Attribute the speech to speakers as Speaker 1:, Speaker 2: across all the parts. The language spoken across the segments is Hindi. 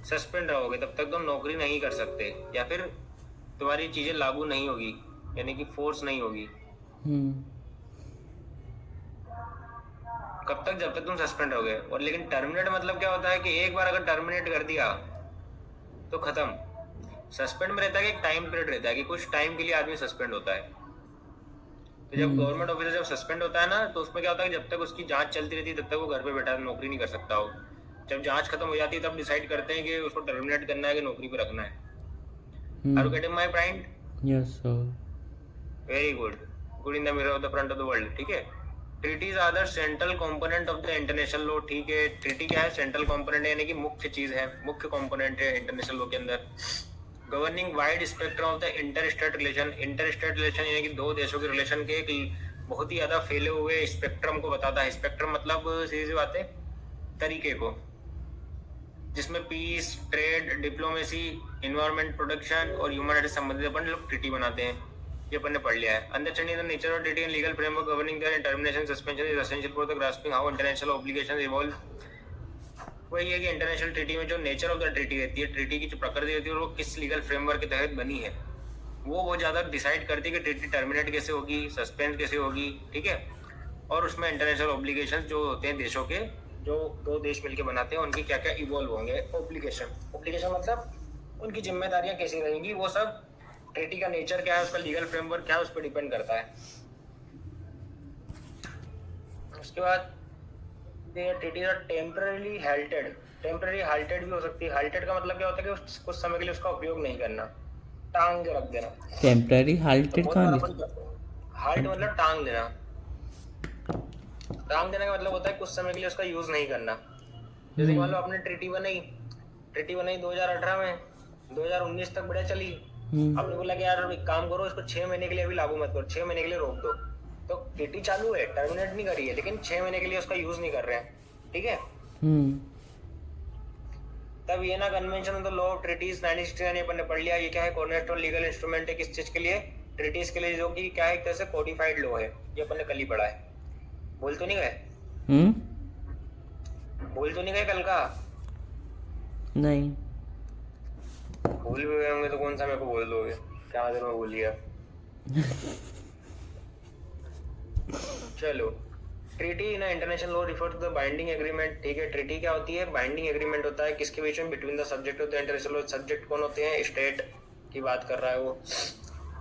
Speaker 1: सस्पेंड रहोगे तब तक तुम नौकरी नहीं कर सकते, या फिर तुम्हारी चीजें लागू नहीं होगी, यानी कि फोर्स नहीं होगी। कब तक? जब तक तुम सस्पेंड रहोगे। और लेकिन टर्मिनेट मतलब क्या होता है कि एक बार अगर टर्मिनेट कर दिया तो खत्म। सस्पेंड में रहता है कि एक टाइम पीरियड रहता है कि कुछ टाइम के लिए आदमी सस्पेंड होता है। तो जब गवर्नमेंट ऑफिसर जब सस्पेंड होता है ना, तो उसमें क्या होता है कि जब तक उसकी जांच चलती रहती है तब तक वो घर पे बैठा नौकरी नहीं कर सकता हो। जब जांच खत्म हो जाती है तब डिसाइड करते हैं कि उसको टर्मिनेट करना है कि नौकरी पे रखना है। Are you getting my point?
Speaker 2: Yes sir.
Speaker 1: Very good. Good in the mirror of the front of the world. ठीक है। Treaties are the central component of the international law. ठीक है, ट्रीटी क्या है? सेंट्रल कंपोनेंट, यानी कि मुख्य चीज है, मुख्य कंपोनेंट है इंटरनेशनल लॉ के अंदर। Governing wide spectrum of the inter state relation. Inter state relation यानी कि दो देशों के रिलेशन के एक बहुत ही ज्यादा फैले हुए स्पेक्ट्रम को बताता है। स्पेक्ट्रम मतलब सीधी सी बात है, तरीके को, जिसमें peace, trade, diplomacy, environment protection और ह्यूमन राइट्स संबंधित अपन लोग ट्रीटी बनाते हैं। ये अपन ने पढ़ लिया है। Understanding the nature of treaty and legal framework governing their termination suspension is essential for the grasping how international obligations evolve. वही है कि इंटरनेशनल ट्रीटी में जो नेचर ऑफ द ट्रीटी रहती है, ट्रीटी की जो प्रकृति रहती है और वो किस लीगल फ्रेमवर्क के तहत बनी है, वो बहुत ज्यादा डिसाइड करती है कि ट्रीटी टर्मिनेट कैसे होगी, सस्पेंड कैसे होगी। ठीक है। और उसमें इंटरनेशनल ऑब्लिगेशंस जो होते हैं देशों के, जो दो देश मिलकर बनाते हैं, उनकी क्या क्या इवॉल्व होंगे। ऑब्लिगेशन मतलब उनकी जिम्मेदारियां कैसी रहेंगी, वो सब ट्रीटी का नेचर क्या है, उसका लीगल फ्रेमवर्क क्या है, उस पर डिपेंड करता है। उसके बाद ट्रीटी आर टेम्पररी हाल्टेड। टेम्पररी हाल्टेड भी हो सकती है। हाल्टेड का मतलब क्या होता है कि कुछ समय के लिए उसका उपयोग नहीं करना, टांग के रख देना।
Speaker 2: टेम्पररी
Speaker 1: तो
Speaker 2: हाल्टेड
Speaker 1: बहुत
Speaker 2: कहाँ
Speaker 1: बार
Speaker 2: लिख?
Speaker 1: अपन, हाल्ट मतलब टांग देना। टांग देने का मतलब होता है कुछ समय के लिए उसका यूज नहीं करना। जैसे कि मान लो आपने ट्रीटी बनाई 2018 में, 2019 तक बढ़िया चली। आपने बोला कि यार एक काम करो, इसको 6 महीने के लिए अभी लागू मत करो, 6 महीने के लिए रोक दो। तो ट्रीटी चालू है, टर्मिनेट नहीं करी है, लेकिन 6 महीने के लिए उसका यूज नहीं कर रहे हैं। ठीक है। तब Vienna convention on the law of treaties 1969 अपन ने पढ़ लिया। ये क्या है? कॉर्नरस्टोन लीगल इंस्ट्रूमेंट है किस चीज के लिए? ट्रीटीज के लिए, जो कि क्या है, एक तरह से कोडिफाइड लॉ है। ये अपन ने कल ही पढ़ा है। भूल तो नहीं गए? भूल तो नहीं गए कल का?
Speaker 2: नहीं।
Speaker 1: भूल भी गए होंगे तो कौन सा मेरे को बोल दोगे, क्या देर में भूल गया। चलो, treaty in international law refer to the binding agreement. ठीक है। ट्रीटी क्या होती है? बाइंडिंग एग्रीमेंट होता है किसके बीच में? Between the subject of the international law. Subject कौन होते हैं? स्टेट की बात कर रहा है वो।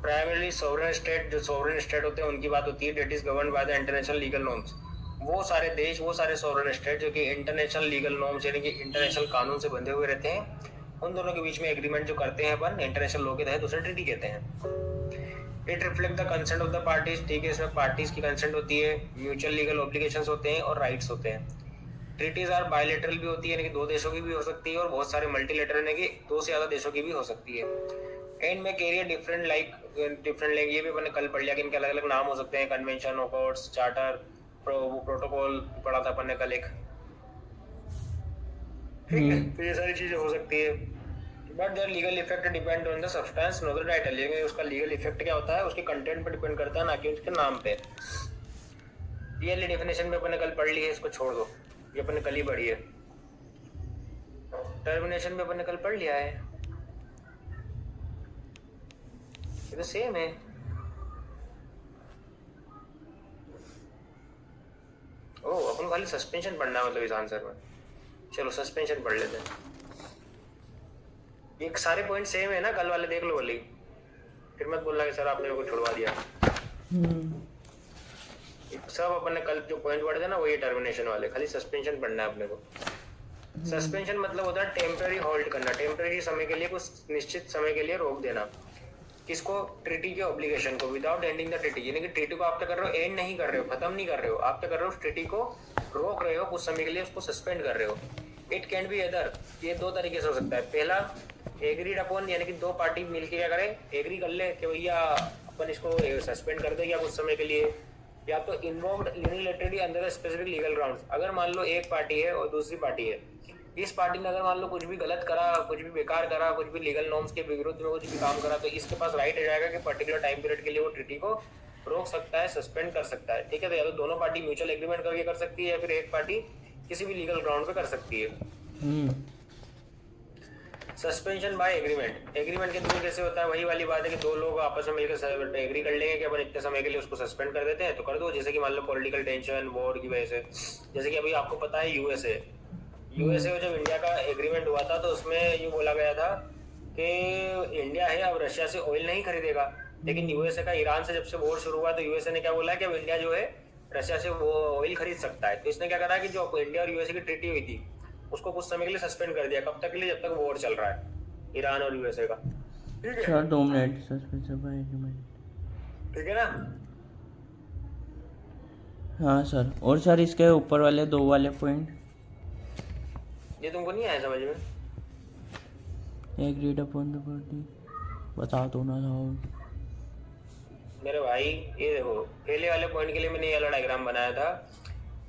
Speaker 1: प्राइमरली सोवरेन स्टेट, जो सोवरेन स्टेट होते हैं उनकी बात होती है। That is govern by the international legal norms. वो सारे देश, वो सारे सोवरेन स्टेट जो कि इंटरनेशनल लीगल नॉर्म्स यानी कि इंटरनेशनल कानून से बंधे हुए रहते हैं, उन दोनों के बीच में एग्रीमेंट जो करते हैं अपन इंटरनेशनल लॉ के तहत, उसे ट्रीटी कहते हैं। It reflect the consent of the parties. ठीक है। इसमें पार्टीज की कंसेंट होती है, म्यूचुअल लीगल ऑब्लिगेशंस होते हैं और राइट्स होते हैं। ट्रीटीज आर बायलैटरल भी होती है, यानी कि दो देशों की भी हो सकती है, और बहुत सारे मल्टीलेटरल यानी कि दो से ज्यादा देशों की भी हो सकती है। एंड में कैरियर डिफरेंट लाइक ये भी अपन ने कल पढ़ लिया कि इनके अलग अलग नाम हो सकते हैं। कन्वेंशन, अकॉर्ड्स, चार्टर, प्रोटोकॉल पढ़ा था अपन ने कल एक। ठीक है। तो ये सारी चीजें हो सकती है, but their legal effect depend on the substance not the title. ये उसका लीगल इफेक्ट क्या होता है, उसके कंटेंट पर डिपेंड करता है, ना कि उसके नाम पे। ये डेफिनेशन में अपन ने कल पढ़ ली है, इसको छोड़ दो, ये अपन ने कल ही पढ़ी है। टर्मिनेशन में अपन ने कल पढ़ लिया है, ये तो सेम है। ओ, अपन खाली सस्पेंशन पढ़ना है मतलब इस आंसर में। चलो सस्पेंशन पढ़ लेते हैं। ये सारे पॉइंट सेम है ना, कल वाले देख लो वाली, फिर मत बोलना कि सर आपने मेरे को छुड़वा दिया। सब अपन ने कल जो पॉइंट पढ़े थे ना, वो ये टर्मिनेशन वाले, खाली सस्पेंशन पढ़ना है अपने को। सस्पेंशन मतलब होता है टेम्पररी होल्ड करना, टेम्पररी समय के लिए, कुछ निश्चित समय के लिए रोक देना। किसको? ट्रीटी के ऑब्लिगेशन को, विदाउट एंडिंग द ट्रीटी। यानी कि ट्रीटी को आप क्या कर रहे हो? एंड नहीं कर रहे हो, खत्म नहीं कर रहे हो, आप क्या कर रहे हो? ट्रीटी को रोक रहे हो, कुछ समय के लिए उसको सस्पेंड कर रहे हो। इट कैन बी अदर, ये दो तरीके से हो सकता है। पहला, एग्रीड अपॉन, यानी कि दो पार्टी मिलकर क्या करें, एग्री कर ले कि भैया अपन इसको सस्पेंड कर देंगे कुछ समय के लिए। या तो involved unilaterally under specific legal grounds. अगर मान लो एक पार्टी है और दूसरी पार्टी है, इस पार्टी ने अगर मान लो कुछ भी गलत करा, कुछ भी बेकार करा, कुछ भी लीगल नॉर्म्स के विरुद्ध में कुछ भी काम करा, तो इसके पास राइट हो जाएगा कि पर्टिकुलर टाइम पीरियड के लिए वो ट्रीटी को रोक सकता है, सस्पेंड कर सकता है। ठीक है। तो या तो दोनों पार्टी म्यूचुअल एग्रीमेंट करके कर सकती है, या फिर एक पार्टी किसी भी लीगल ग्राउंड पे कर सकती है। सस्पेंशन बाय एग्रीमेंट, एग्रीमेंट के थ्रू कैसे होता है? वही वाली बात है कि दो लोग आपस में मिलकर एग्री कर लेंगे कि अपन इतने समय के लिए उसको सस्पेंड कर देते हैं, तो कर दो। जैसे कि मान लो पॉलिटिकल टेंशन, वॉर की वजह से, जैसे कि अभी आपको पता है यूएसए में जब इंडिया का एग्रीमेंट हुआ था तो उसमें ये बोला गया था कि इंडिया है अब रशिया से ऑयल नहीं खरीदेगा, लेकिन यूएसए का ईरान से जब से वॉर शुरू हुआ तो यूएसए ने क्या बोला कि अब इंडिया जो है रशिया से वो ऑयल खरीद सकता है। तो इसने क्या करा कि जो इंडिया और यूएसए की ट्रीटी हुई थी उसको कुछ समय के लिए सस्पेंड कर दिया। कब तक के लिए? जब तक वॉर चल रहा है ईरान और यूएसए का। ठीक है
Speaker 2: sir 2 minute suspension by agreement.
Speaker 1: ठीक है ना?
Speaker 2: हाँ सर, और सर इसके ऊपर वाले 2 वाले पॉइंट
Speaker 1: ये तुमको नहीं आया समझ में?
Speaker 2: एग्रीड अपॉन द पार्टी, बता दो ना साहब।
Speaker 1: मेरे भाई ये देखो, पहले वाले पॉइंट के लिए मैंने ये वाला डायग्राम बनाया था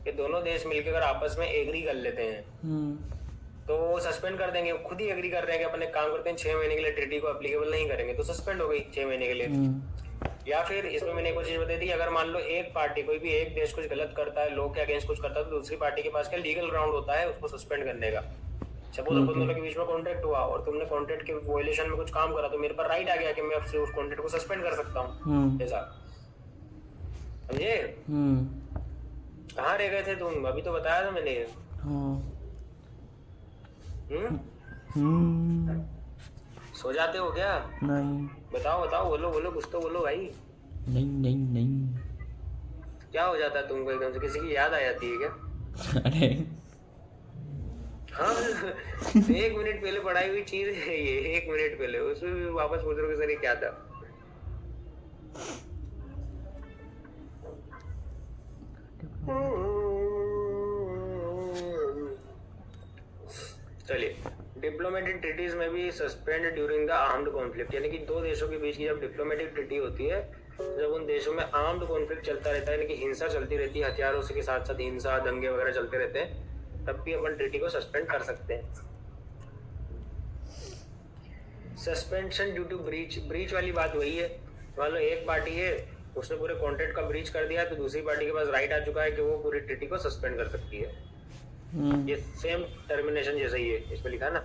Speaker 1: कि दोनों देश मिलकर अगर आपस में एग्री कर लेते हैं तो वो सस्पेंड कर देंगे। खुद ही एग्री कर रहे हैं कि अपन एक काम करते हैं 6 महीने के लिए ट्रीटी को एप्लीकेबल नहीं करेंगे, तो सस्पेंड हो गई 6 महीने के लिए। या फिर इसमें मैंने एक और चीज बताई थी, अगर मान लो एक पार्टी, कोई भी एक देश कुछ गलत करता है, लोग के अगेंस्ट कुछ करता है, तो दूसरी पार्टी के पास क्या लीगल ग्राउंड होता है उसको सस्पेंड करने का। सपोज अपन दोनों के बीच में कॉन्ट्रैक्ट हुआ और तुमने कॉन्ट्रैक्ट के वायलेशन में कुछ काम करा, तो मेरे पर राइट आ गया कि मैं आपसे उस कॉन्ट्रैक्ट को सस्पेंड कर सकता हूँ। ऐसा समझे? कहाँ रह गए थे तुम? अभी तो बताया था मैंने। सो जाते हो क्या?
Speaker 2: नहीं
Speaker 1: बताओ बताओ, बोलो बोलो, कुछ तो बोलो भाई।
Speaker 2: नहीं
Speaker 1: क्या हो जाता है तुमको? एकदम से किसी की याद आ जाती है क्या?
Speaker 2: अरे
Speaker 1: हाँ 1 मिनट पहले पढ़ाई हुई चीज है ये, 1 मिनट पहले, उसमें भी वापस पूछ रहे हो कि सर ये क्या था? चलिए, डिप्लोमेटिक ट्रीटीज में भी suspend during the armed conflict, यानी कि दो देशों के बीच की जब डिप्लोमेटिक ट्रीटी होती है, जब उन देशों में आर्म्ड कॉन्फ्लिक्ट चलता रहता है, यानी कि हिंसा चलती रहती है, हथियारों से के साथ साथ हिंसा, दंगे वगैरह चलते रहते हैं, तब भी अपन ट्रीटी को सस्पेंड कर सकते हैं। Suspension due to breach, breach वाली बात वही है। मान लो एक पार्टी है, उसने पूरे कॉन्ट्रैक्ट का ब्रीच कर दिया, तो दूसरी पार्टी के पास राइट आ चुका है कि वो पूरी ट्रीटी को सस्पेंड कर सकती है। ये सेम टर्मिनेशन जैसा ही है, इसमें लिखा ना,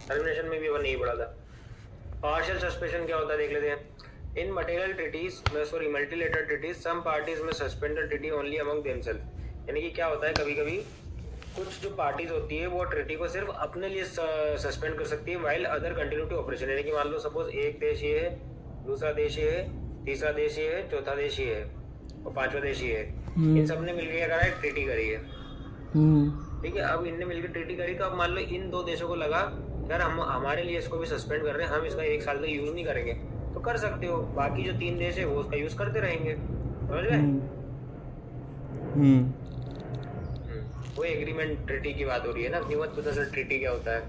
Speaker 1: टर्मिनेशन में भी वो नहीं पड़ा था। पार्शियल सस्पेंशन क्या होता है देख लेते हैं। इन मटेरियल ट्रीटीज में, sorry multilateral treaties, some parties में suspend the treaty only among themself, यानी कि क्या होता है कभी कभी कुछ जो पार्टीज होती है वो ट्रीटी को सिर्फ अपने लिए सस्पेंड कर सकती है, while other continue to operation, यानी कि मान लो सपोज एक देश ये है, दूसरा देश ये है, तीसरा देश ये है, चौथा देश ये है और पांचवा देश ये है, इन सब ने मिलकर क्या करा है? ट्रीटी करी है। ठीक है, अब इनने मिलकर ट्रीटी करी, तो अब मान लो इन दो देशों को लगा यार हम हमारे लिए इसको भी सस्पेंड कर रहे हैं, हम इसका 1 साल तक यूज नहीं करेंगे, तो कर सकते हो। बाकी जो 3 देश है वो उसका यूज करते रहेंगे, समझ गए? वो एग्रीमेंट ट्रीटी की बात हो रही है ना। अपनी मत पता सर ट्रीटी क्या होता है?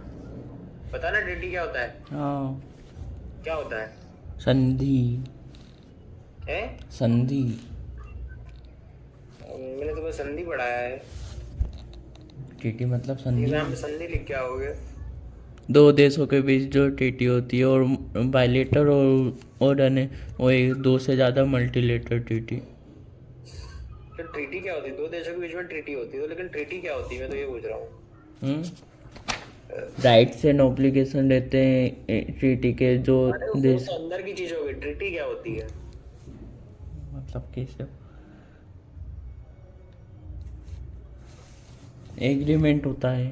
Speaker 1: पता ना ट्रीटी क्या होता है? क्या होता है?
Speaker 2: संधि
Speaker 1: है?
Speaker 2: संधि।
Speaker 1: मैंने तो बस संधि पढ़ाया है।
Speaker 2: ट्रीटी मतलब संधि।
Speaker 1: एग्जाम में संधि लिख के आओगे।
Speaker 2: 2 देशों के बीच जो ट्रीटी होती है, और बायलेटर और वो 2 से ज़्यादा मल्टीलेटर ट्रीटी।
Speaker 1: तो ट्रीटी क्या होती है? 2 देशों के बीच में ट्रीटी होती है, तो लेकिन ट्रीटी क्या होती है मैं तो ये पूछ रहा हूँ।
Speaker 2: राइट्स एंड ऑब्लिगेशन रहते हैं ट्रीटी के जो देश।
Speaker 1: तो अंदर की चीज होगी, ट्रीटी क्या होती है?
Speaker 2: मतलब कैसे? एग्रीमेंट होता है।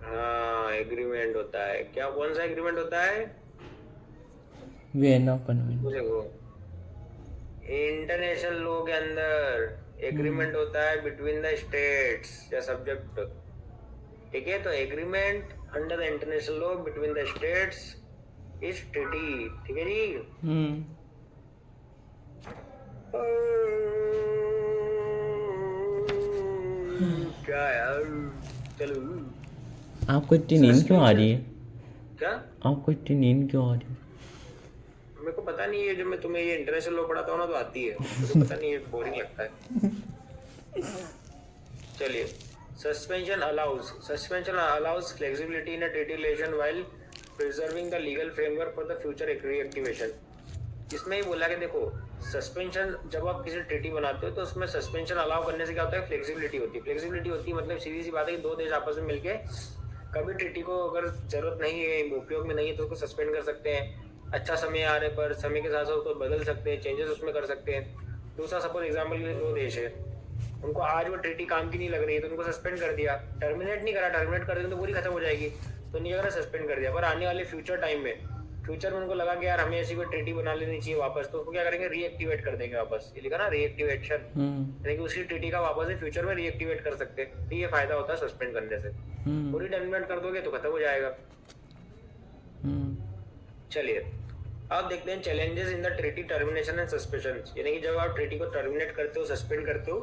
Speaker 1: हाँ एग्रीमेंट होता है। क्या, कौन सा एग्रीमेंट होता है?
Speaker 2: Vienna convention.
Speaker 1: देखो इंटरनेशनल लॉ के अंदर एग्रीमेंट होता है बिटवीन द स्टेट्स या सब्जेक्ट। ठीक है, तो agreement under the international law between the states is treaty. ठीक है जी। क्या यार, चलो।
Speaker 2: आपको इतनी नींद क्यों आ रही है?
Speaker 1: क्या
Speaker 2: आपको इतनी नींद क्यों आ रही है?
Speaker 1: मेरे को पता नहीं है, जब मैं तुम्हें ये इंटरनेशनल लॉ पढ़ाता हूँ ना तो आती है, मुझे पता नहीं है, बोरिंग लगता है। चलिए, suspension allows flexibility in a treaty relation while preserving the legal framework for the future reactivation. इसमें ही बोला कि देखो सस्पेंशन, जब आप किसी ट्रीटी बनाते हो तो उसमें सस्पेंशन अलाउ करने से क्या होता है? फ्लेक्सिबिलिटी होती है। फ्लेक्सिबिलिटी होती है मतलब सीधी सी बात है कि 2 देश आपस में मिलके कभी ट्रीटी को अगर जरूरत नहीं है, उपयोग में नहीं है, तो उसको सस्पेंड कर सकते हैं। अच्छा समय आने पर समय के साथ साथ उसको बदल सकते हैं, चेंजेस उसमें कर सकते हैं। दूसरा सपोज एग्जाम्पल के लिए 2 देश है, उनको आज वो ट्रीटी काम की नहीं लग रही है तो उनको सस्पेंड कर दिया, टर्मिनेट नहीं करा, टर्मिनेट कर देंगे तो पूरी खत्म हो जाएगी, तो नहीं करा, सस्पेंड कर दिया। पर आने वाले फ्यूचर टाइम में, फ्यूचर में उनको लगा कि यार हमें ऐसी कोई ट्रीटी बना लेनी चाहिए वापस, तो उसको क्या करेंगे, रीएक्टिवेट कर देंगे वापस। ये लिखा ना रीएक्टिवेशन, यानी कि उसी ट्रीटी का वापस से फ्यूचर में रीएक्टिवेट कर सकते हैं। तो ये फायदा होता है सस्पेंड करने से। पूरी टर्मिनेट कर दोगे तो खत्म हो जाएगा। चलिए अब देखते हैं challenges in the treaty termination and suspension, यानी कि जब आप ट्रीटी को टर्मिनेट करते हो, सस्पेंड करते हो,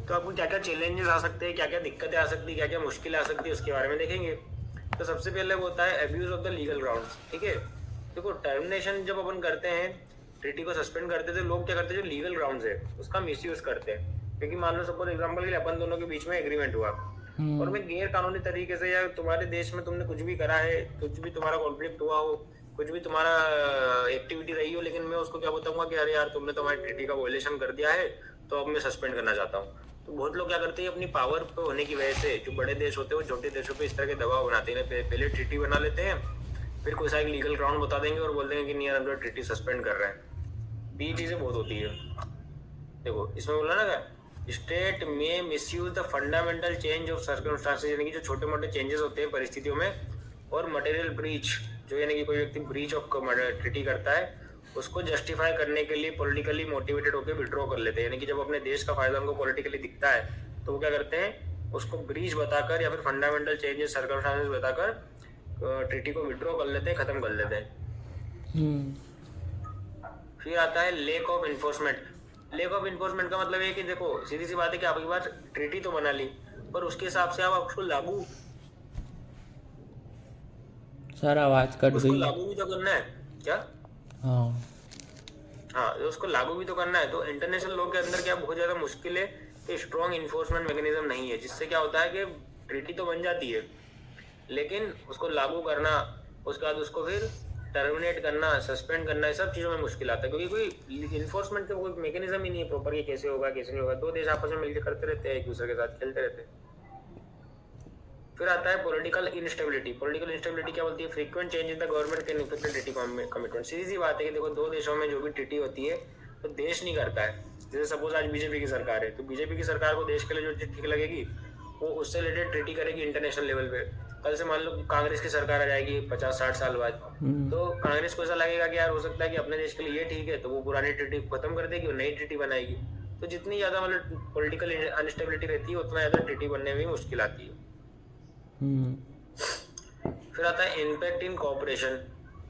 Speaker 1: तो आपको क्या क्या चैलेंजेस आ सकते हैं, क्या क्या दिक्कतें आ सकती है, क्या क्या मुश्किलें आ सकती है, उसके बारे में देखेंगे। तो सबसे पहले वो होता है abuse of the legal grounds. ठीक है, देखो टर्मिनेशन जब अपन करते हैं, ट्रीटी को सस्पेंड करते थे, लोग क्या करते हैं, जो लीगल ग्राउंड्स है उसका मिसयूज करते हैं। क्योंकि मान लो सपोज एग्जांपल के लिए अपन दोनों के बीच में एग्रीमेंट हुआ और मैं गैर कानूनी तरीके से, या तुम्हारे देश में तुमने कुछ भी करा है, कुछ भी तुम्हारा कॉन्फ्लिक्ट हुआ हो, कुछ भी तुम्हारा एक्टिविटी रही हो, लेकिन मैं उसको क्या बताऊंगा कि अरे यार तुमने तो हमारी ट्रीटी का वायलेशन कर दिया है, तो अब मैं सस्पेंड करना चाहता हूँ। तो बहुत लोग क्या करते हैं, अपनी पावर पे होने की वजह से, जो बड़े देश होते हैं वो छोटे देशों पे इस तरह के दबाव बनाते हैं, पहले ट्रीटी बना लेते हैं, फिर कोई सा एक लीगल ग्राउंड बता देंगे और बोल देंगे कि नहीं यार हम ट्रीटी सस्पेंड कर रहे हैं। ये चीजें बहुत होती है। देखो इसमें बोला ना क्या, स्टेट में misuse the fundamental change of circumstances, यानी कि जो छोटे मोटे चेंजेस होते हैं परिस्थितियों में, और मटेरियल ब्रीच, जो यानी कि कोई व्यक्ति ब्रीच ऑफ ट्रीटी करता है, उसको जस्टिफाई करने के लिए पॉलिटिकली मोटिवेटेड होकर विड्रॉ कर लेते हैं। यानी कि जब अपने देश का फायदा उनको पॉलिटिकली दिखता है तो वो क्या करते हैं, उसको ब्रीच बताकर या फिर फंडामेंटल चेंजेस सर्कमस्टांसेस बताकर ट्रीटी को विड्रॉ कर लेते हैं, खत्म कर लेते हैं। फिर आता है lake of enforcement. Lake of enforcement का मतलब है कि देखो सीधी सी बात है कि आपकी बात ट्रीटी तो बना ली, पर उसके हिसाब से आप उसको लागू,
Speaker 2: सर आवाज कट
Speaker 1: उसको
Speaker 2: गई।
Speaker 1: लागू भी तो करना है क्या? हाँ, तो उसको लागू भी तो करना है। तो इंटरनेशनल लॉ के अंदर क्या बहुत ज्यादा मुश्किल है कि स्ट्रॉन्ग इन्फोर्समेंट मैकेनिज्म नहीं है, जिससे क्या होता है कि ट्रीटी तो बन जाती है, लेकिन उसको लागू करना, उसके बाद उसको फिर टर्मिनेट करना, सस्पेंड करना, ये सब चीज़ों में मुश्किल आता है, क्योंकि कोई इन्फोर्समेंट का कोई मैकेनिज्म ही नहीं है प्रॉपर कि कैसे होगा कैसे नहीं होगा। 2 देश आपस में मिलकर करते रहते हैं, एक दूसरे के साथ खेलते रहते हैं। फिर आता है पॉलिटिकल इंस्टेबिलिटी। पॉलिटिकल इंस्टेबिलिटी क्या बोलती है, frequent change in the government can affect the treaty commitment. सीधी सी बात है कि देखो 2 देशों में जो भी ट्रीटी होती है तो देश नहीं करता है। जैसे सपोज आज बीजेपी की सरकार है, तो बीजेपी की सरकार को देश के लिए जो चीज ठीक लगेगी वो उससे रिलेटेड ट्रीटी करेगी इंटरनेशनल लेवल पे। कल से मान लो कांग्रेस की सरकार आ जाएगी 50-60 साल बाद, तो कांग्रेस को ऐसा लगेगा कि यार हो सकता है कि अपने देश के लिए ये ठीक है, तो वो पुरानी ट्रीटी को खत्म कर देगी और नई ट्रीटी बनाएगी। तो जितनी ज्यादा मतलब पॉलिटिकल अनस्टेबिलिटी रहती है उतना ज्यादा ट्रीटी बनने में मुश्किल आती है। फिर आता है impact in cooperation.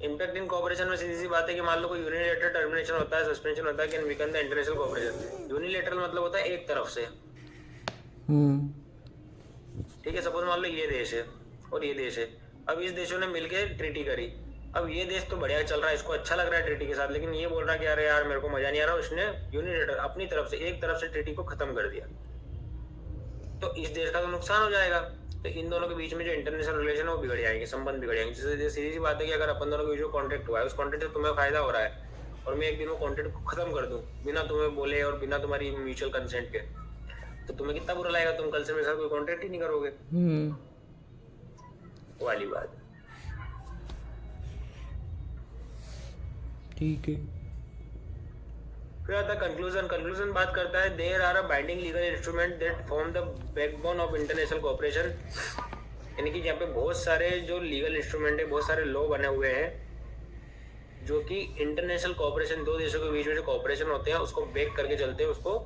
Speaker 1: Impact in cooperation में सीधी सी बात है कि मान लो कोई यूनिलेटरल टर्मिनेशन होता है, सस्पेंशन होता है, can weaken the international cooperation. Unilateral मतलब होता है एक तरफ से। ठीक है, सपोज मान लो ये देश है और ये देश है, अब इस देशों ने मिलकर ट्रीटी करी। अब ये देश तो बढ़िया चल रहा है, इसको अच्छा लग रहा है ट्रीटी के साथ, लेकिन ये बोल रहा है कि अरे यार मेरे को मजा नहीं आ रहा, उसने यूनिलेटरल अपनी तरफ से एक तरफ से ट्रीटी को खत्म कर दिया, तो इस देश का तो नुकसान हो जाएगा। तो इन दोनों के बीच में जो इंटरनेशनल रिलेशन है वो बिगड़ जाएंगे, संबंध बिगड़ जाएंगे। जैसे सीधी सी बात है कि अगर अपन दोनों के बीच में कॉन्ट्रैक्ट हुआ है, उस कॉन्ट्रैक्ट से तुम्हें फायदा हो रहा है और मैं एक दिन वो कॉन्ट्रैक्ट को खत्म कर दूं बिना तुम्हें बोले और बिना तुम्हारी म्यूचुअल कंसेंट के, तो तुम्हें कितना बुरा लगेगा, तुम कल से मेरे साथ कोई कॉन्ट्रैक्ट ही नहीं करोगे। वाली बात।
Speaker 2: ठीक है।
Speaker 1: फिर आता है कंक्लूजन। कंक्लूजन बात करता है there are a binding legal instrument that form the backbone of international cooperation. यानी कि यहाँ पे बहुत सारे जो लीगल इंस्ट्रूमेंट है, बहुत सारे लॉ बने हुए हैं जो कि इंटरनेशनल कोऑपरेशन, 2 देशों के बीच में जो कोऑपरेशन होते हैं उसको बैक करके चलते हैं, उसको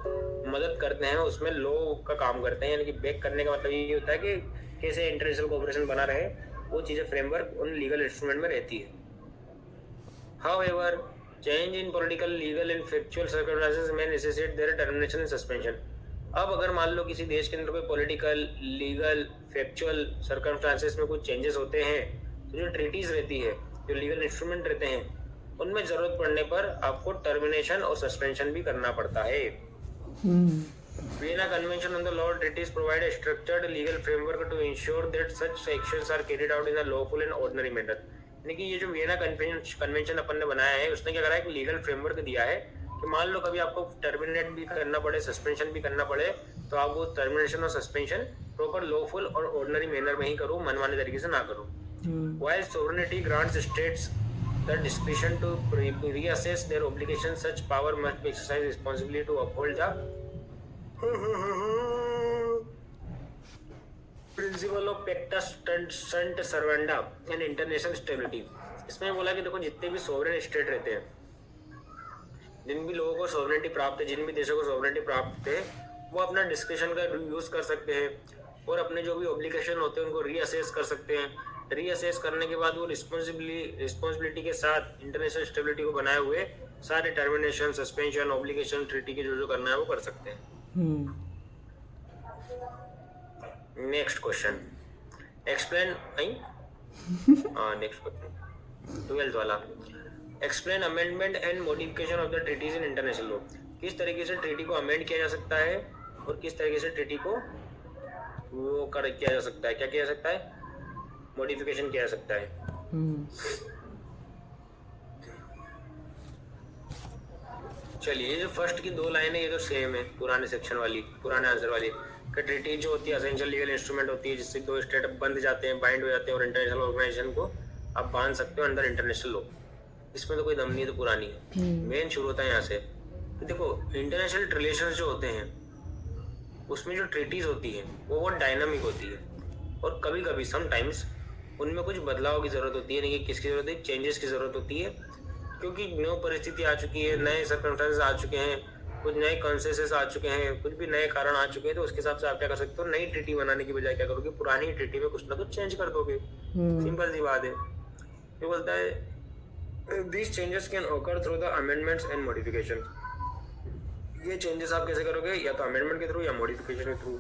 Speaker 1: मदद करते हैं, उसमें लॉ का काम करते हैं। यानी कि बैक करने का मतलब ये होता है कि कैसे इंटरनेशनल कोऑपरेशन बना रहे, वो चीज़ें फ्रेमवर्क उन लीगल इंस्ट्रूमेंट में रहती है। However change in political, legal and factual circumstances में नेसेसिटेट देयर टर्मिनेशन एंड सस्पेंशन। अब अगर मान लो किसी देश के अंदर कोई पॉलिटिकल, लीगल, फैक्चुअल सर्कमस्टेंसेस में कुछ चेंजेस होते हैं, तो जो ट्रीटीज रहती है, जो लीगल इंस्ट्रूमेंट रहते हैं, उनमें जरूरत पड़ने पर आपको टर्मिनेशन और सस्पेंशन भी करना पड़ता है। Vienna Convention on the Law Treaties provide a structured legal framework to ensure that such actions are carried out in a lawful and ordinary manner। यानी कि ये जो वियना कन्वेंशन अपन ने बनाया है, उसने क्या करा है, एक लीगल फ्रेमवर्क दिया है कि मान लो कभी आपको टर्मिनेट भी करना पड़े, सस्पेंशन भी करना पड़े, तो आप वो टर्मिनेशन और सस्पेंशन प्रॉपर लॉफुल और ऑर्डिनरी मैनर में ही करो, मनमाने तरीके से ना करो। While sovereignty grants states the discretion to reassess their obligations, such power must be exercised responsibly to uphold the principle of pacta sunt servanda and international stability. इसमें बोला कि देखो जितने भी सोवरेन स्टेट रहते हैं, जिन भी लोगों को सोवरेनिटी प्राप्त है, जिन भी देशों को सोवरेनिटी प्राप्त है, वो अपना डिस्क्रिप्शन का यूज कर सकते हैं और अपने जो भी ऑब्लिगेशन होते हैं उनको रीअसेस कर सकते हैं। रीअसेस करने के बाद वो रिस्पॉन्सिबिलिटी के साथ इंटरनेशनल स्टेबिलिटी को बनाए हुए सारे टर्मिनेशन, सस्पेंशन, ऑब्लिगेशन, ट्रीटी के जो करना है वो कर सकते हैं। Next question, explain next question 12th वाला, explain amendment and modification of the treaties in international law. किस तरीके से ट्रीटी को अमेंड किया जा सकता है और किस तरीके से ट्रीटी को वो किया जा सकता है, क्या किया जा सकता है, मॉडिफिकेशन किया जा सकता है। चलिए, जो फर्स्ट की 2 लाइनें ये तो सेम है पुराने सेक्शन वाली, पुराने आंसर वाली, कि ट्रीटी जो होती है एसेंशियल लीगल इंस्ट्रूमेंट होती है जिससे 2 स्टेट बंध जाते हैं, बाइंड हो जाते हैं और इंटरनेशनल ऑर्गेनाइजेशन को आप बांध सकते हो अंदर इंटरनेशनल लॉ। इसमें तो कोई दम नहीं है, तो पुरानी है। मेन शुरू होता है यहाँ से। तो देखो, इंटरनेशनल रिलेशंस जो होते हैं उसमें जो ट्रीटीज होती है वो बहुत डायनामिक होती है और कभी कभी समटाइम्स उनमें कुछ बदलाव की जरूरत होती है, नहीं कि किसकी जरूरत है, चेंजेस की जरूरत होती है, क्योंकि नई परिस्थिति आ चुकी है, नए सर्कमस्टेंसेस आ चुके हैं, कुछ नए कॉन्सेंसस आ चुके हैं, कुछ भी नए कारण आ चुके हैं। तो उसके हिसाब से आप क्या कर सकते हो, नई ट्रीटी बनाने की बजाय क्या करोगे, पुरानी ट्रीटी में कुछ ना कुछ चेंज कर दोगे। सिंपल सी बात है। ये बोलता है these changes can occur through the amendments and modification. ये चेंजेस आप कैसे करोगे, या तो अमेंडमेंट के थ्रू या मॉडिफिकेशन के through,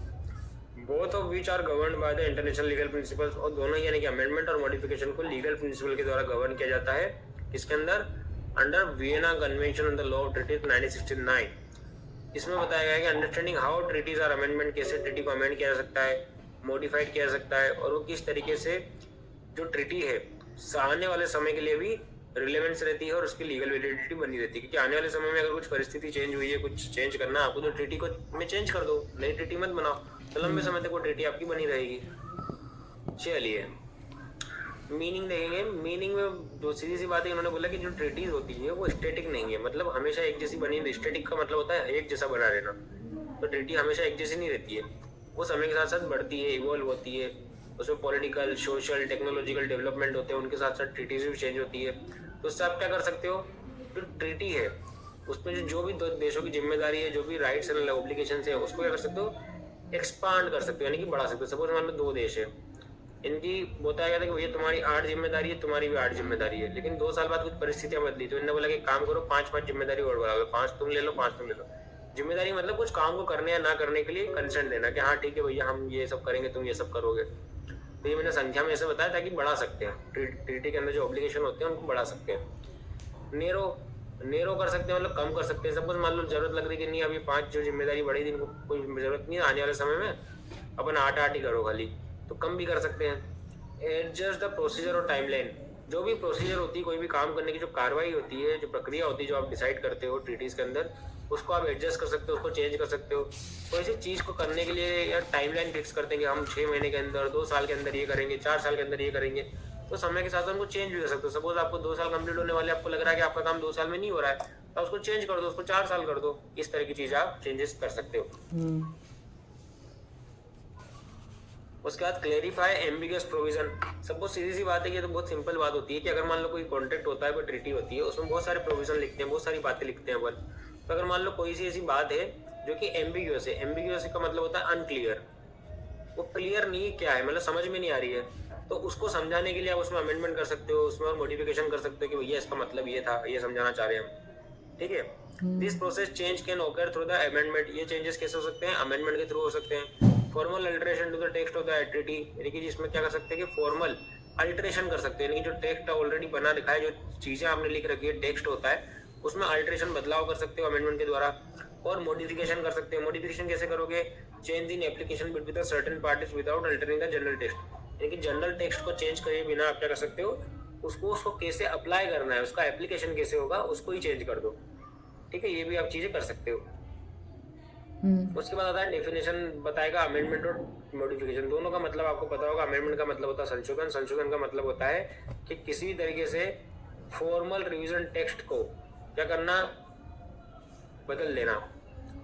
Speaker 1: both of which are governed by the international legal principles. और दोनों यानी कि अमेंडमेंट और मॉडिफिकेशन को लीगल प्रिंसिपल के द्वारा गवर्न किया जाता है। किसके अंदर, under Vienna convention on the law of treaties 1969। इसमें बताया गया है कि understanding how treaties are amendment, कैसे ट्रीटी को अमेंड किया जा सकता है, मॉडिफाइड किया जा सकता है, और वो किस तरीके से जो ट्रीटी है आने वाले समय के लिए भी रिलेवेंस रहती है और उसकी लीगल वैलिडिटी बनी रहती है। क्योंकि आने वाले समय में अगर कुछ परिस्थिति चेंज हुई है, कुछ चेंज करना है आपको, तो ट्रीटी को में चेंज कर दो, नई ट्रीटी मत बनाओ, तो लंबे समय तक वो ट्रीटी आपकी बनी रहेगी। चलिए, मीनिंग देखेंगे। मीनिंग में जो सीधी सी बात है, उन्होंने बोला कि जो ट्रीटीज होती है वो स्टैटिक नहीं है, मतलब हमेशा एक जैसी बनी नहीं। स्टैटिक का मतलब होता है एक जैसा बना रहना, तो ट्रीटी हमेशा एक जैसी नहीं रहती है, वो समय के साथ साथ बढ़ती है, इवॉल्व होती है, उसमें पॉलिटिकल, सोशल, टेक्नोलॉजिकल डेवलपमेंट होते हैं, उनके साथ साथ ट्रीटीज भी चेंज होती है। तो उससे आप क्या कर सकते हो, जो ट्रीटी है उसमें जो भी दो देशों की जिम्मेदारी है, जो भी राइट्स एंड ऑब्लिगेशन है, उसको क्या कर सकते हो, एक्सपांड कर सकते हो, यानी कि बढ़ा सकते हो। सपोज मान लो 2 देश है, इनकी बताया गया था कि भैया तुम्हारी 8 जिम्मेदारी है, तुम्हारी भी 8 जिम्मेदारी है, लेकिन 2 साल बाद कुछ परिस्थितियां बदली, तो इन्होंने बोला कि काम करो 5-5 जिम्मेदारी और बढ़ा लो, 5 तुम ले लो, 5 तुम ले लो। जिम्मेदारी मतलब कुछ काम को करने या ना करने के लिए कंसेंट देना कि हाँ ठीक है भैया हम ये सब करेंगे, तुम ये सब करोगे। तो ये मैंने संख्या में ऐसे बताया ताकि बढ़ा सकते हैं, ट्रीटी के अंदर जो ऑब्लिगेशन होते हैं उनको बढ़ा सकते हैं। नेरो कर सकते हैं, मतलब कम कर सकते हैं। सपोज मान लो जरूरत लग रही कि नहीं अभी 5 जो जिम्मेदारी बढ़ी थी इनको कोई जरूरत नहीं है, आने वाले समय में अपन 8 ही करो खाली, तो कम भी कर सकते हैं। एडजस्ट द प्रोसीजर और टाइमलाइन। जो भी प्रोसीजर होती है, कोई भी काम करने की जो कार्रवाई होती है, जो प्रक्रिया होती है, जो आप डिसाइड करते हो ट्रीटीज के अंदर, उसको आप एडजस्ट कर सकते हो, उसको चेंज कर सकते हो। कोई सी चीज़ को करने के लिए यार टाइमलाइन फिक्स करते हैं कि हम 6 महीने के अंदर, 2 साल के अंदर ये करेंगे, 4 साल के अंदर ये करेंगे, तो समय के साथ उनको चेंज भी कर सकते हो। सपोज आपको 2 साल कंप्लीट होने वाले, आपको लग रहा है कि आपका काम 2 साल में नहीं हो रहा है, तो उसको चेंज कर दो, उसको 4 साल कर दो। इस तरह की चीज़ आप चेंजेस कर सकते हो। उसके बाद क्लेरिफाई एम्बिगस प्रोविजन। सब बहुत सीधी सी बात है, ये तो बहुत सिंपल बात होती है कि अगर मान लो कोई कॉन्ट्रैक्ट होता है, कोई ट्रीटी होती है, उसमें बहुत सारे प्रोविजन लिखते हैं, बहुत सारी बातें लिखते हैं अपन। तो अगर मान लो कोई सी ऐसी बात है जो कि एम्बिगस है, एम्बिगस का मतलब होता है अनक्लियर, वो क्लियर नहीं क्या है, मतलब समझ में नहीं आ रही है, तो उसको समझाने के लिए आप उसमें अमेंडमेंट कर सकते हो, उसमें और मॉडिफिकेशन कर सकते हो कि भैया इसका मतलब ये था, ये समझाना चाह रहे हैं हम, ठीक है। This process change can occur through the amendment. ये चेंजेस कैसे हो सकते हैं, अमेंडमेंट के थ्रू हो सकते हैं। Formal alteration to the text of the treaty, यानी कि जिसमें क्या कर सकते हैं कि फॉर्मल अल्टरेशन कर सकते हैं, यानी कि जो टेक्स्ट ऑलरेडी बना दिखा है, जो चीज़ें आपने लिख रखी है, टेक्स्ट होता है, उसमें अल्टरेशन बदलाव कर सकते हो अमेंडमेंट के द्वारा। और मॉडिफिकेशन कर सकते हो। मॉडिफिकेशन कैसे करोगे, change in application between the certain parties without altering the general text, यानी कि जनरल टेक्स्ट को चेंज करे बिना आप क्या कर सकते हो, उसको कैसे अप्लाई करना है, उसका एप्लीकेशन कैसे होगा, उसको ही चेंज कर दो, ठीक है। ये भी आप चीज़ें कर सकते हो। उसके बाद आता है डेफिनेशन, बताएगा अमेंडमेंट और मॉडिफिकेशन। दोनों का मतलब आपको पता होगा। अमेंडमेंट का मतलब होता है संशोधन, संशोधन का मतलब होता है कि किसी भी तरीके से फॉर्मल रिवीजन टेक्स्ट को क्या करना, बदल देना,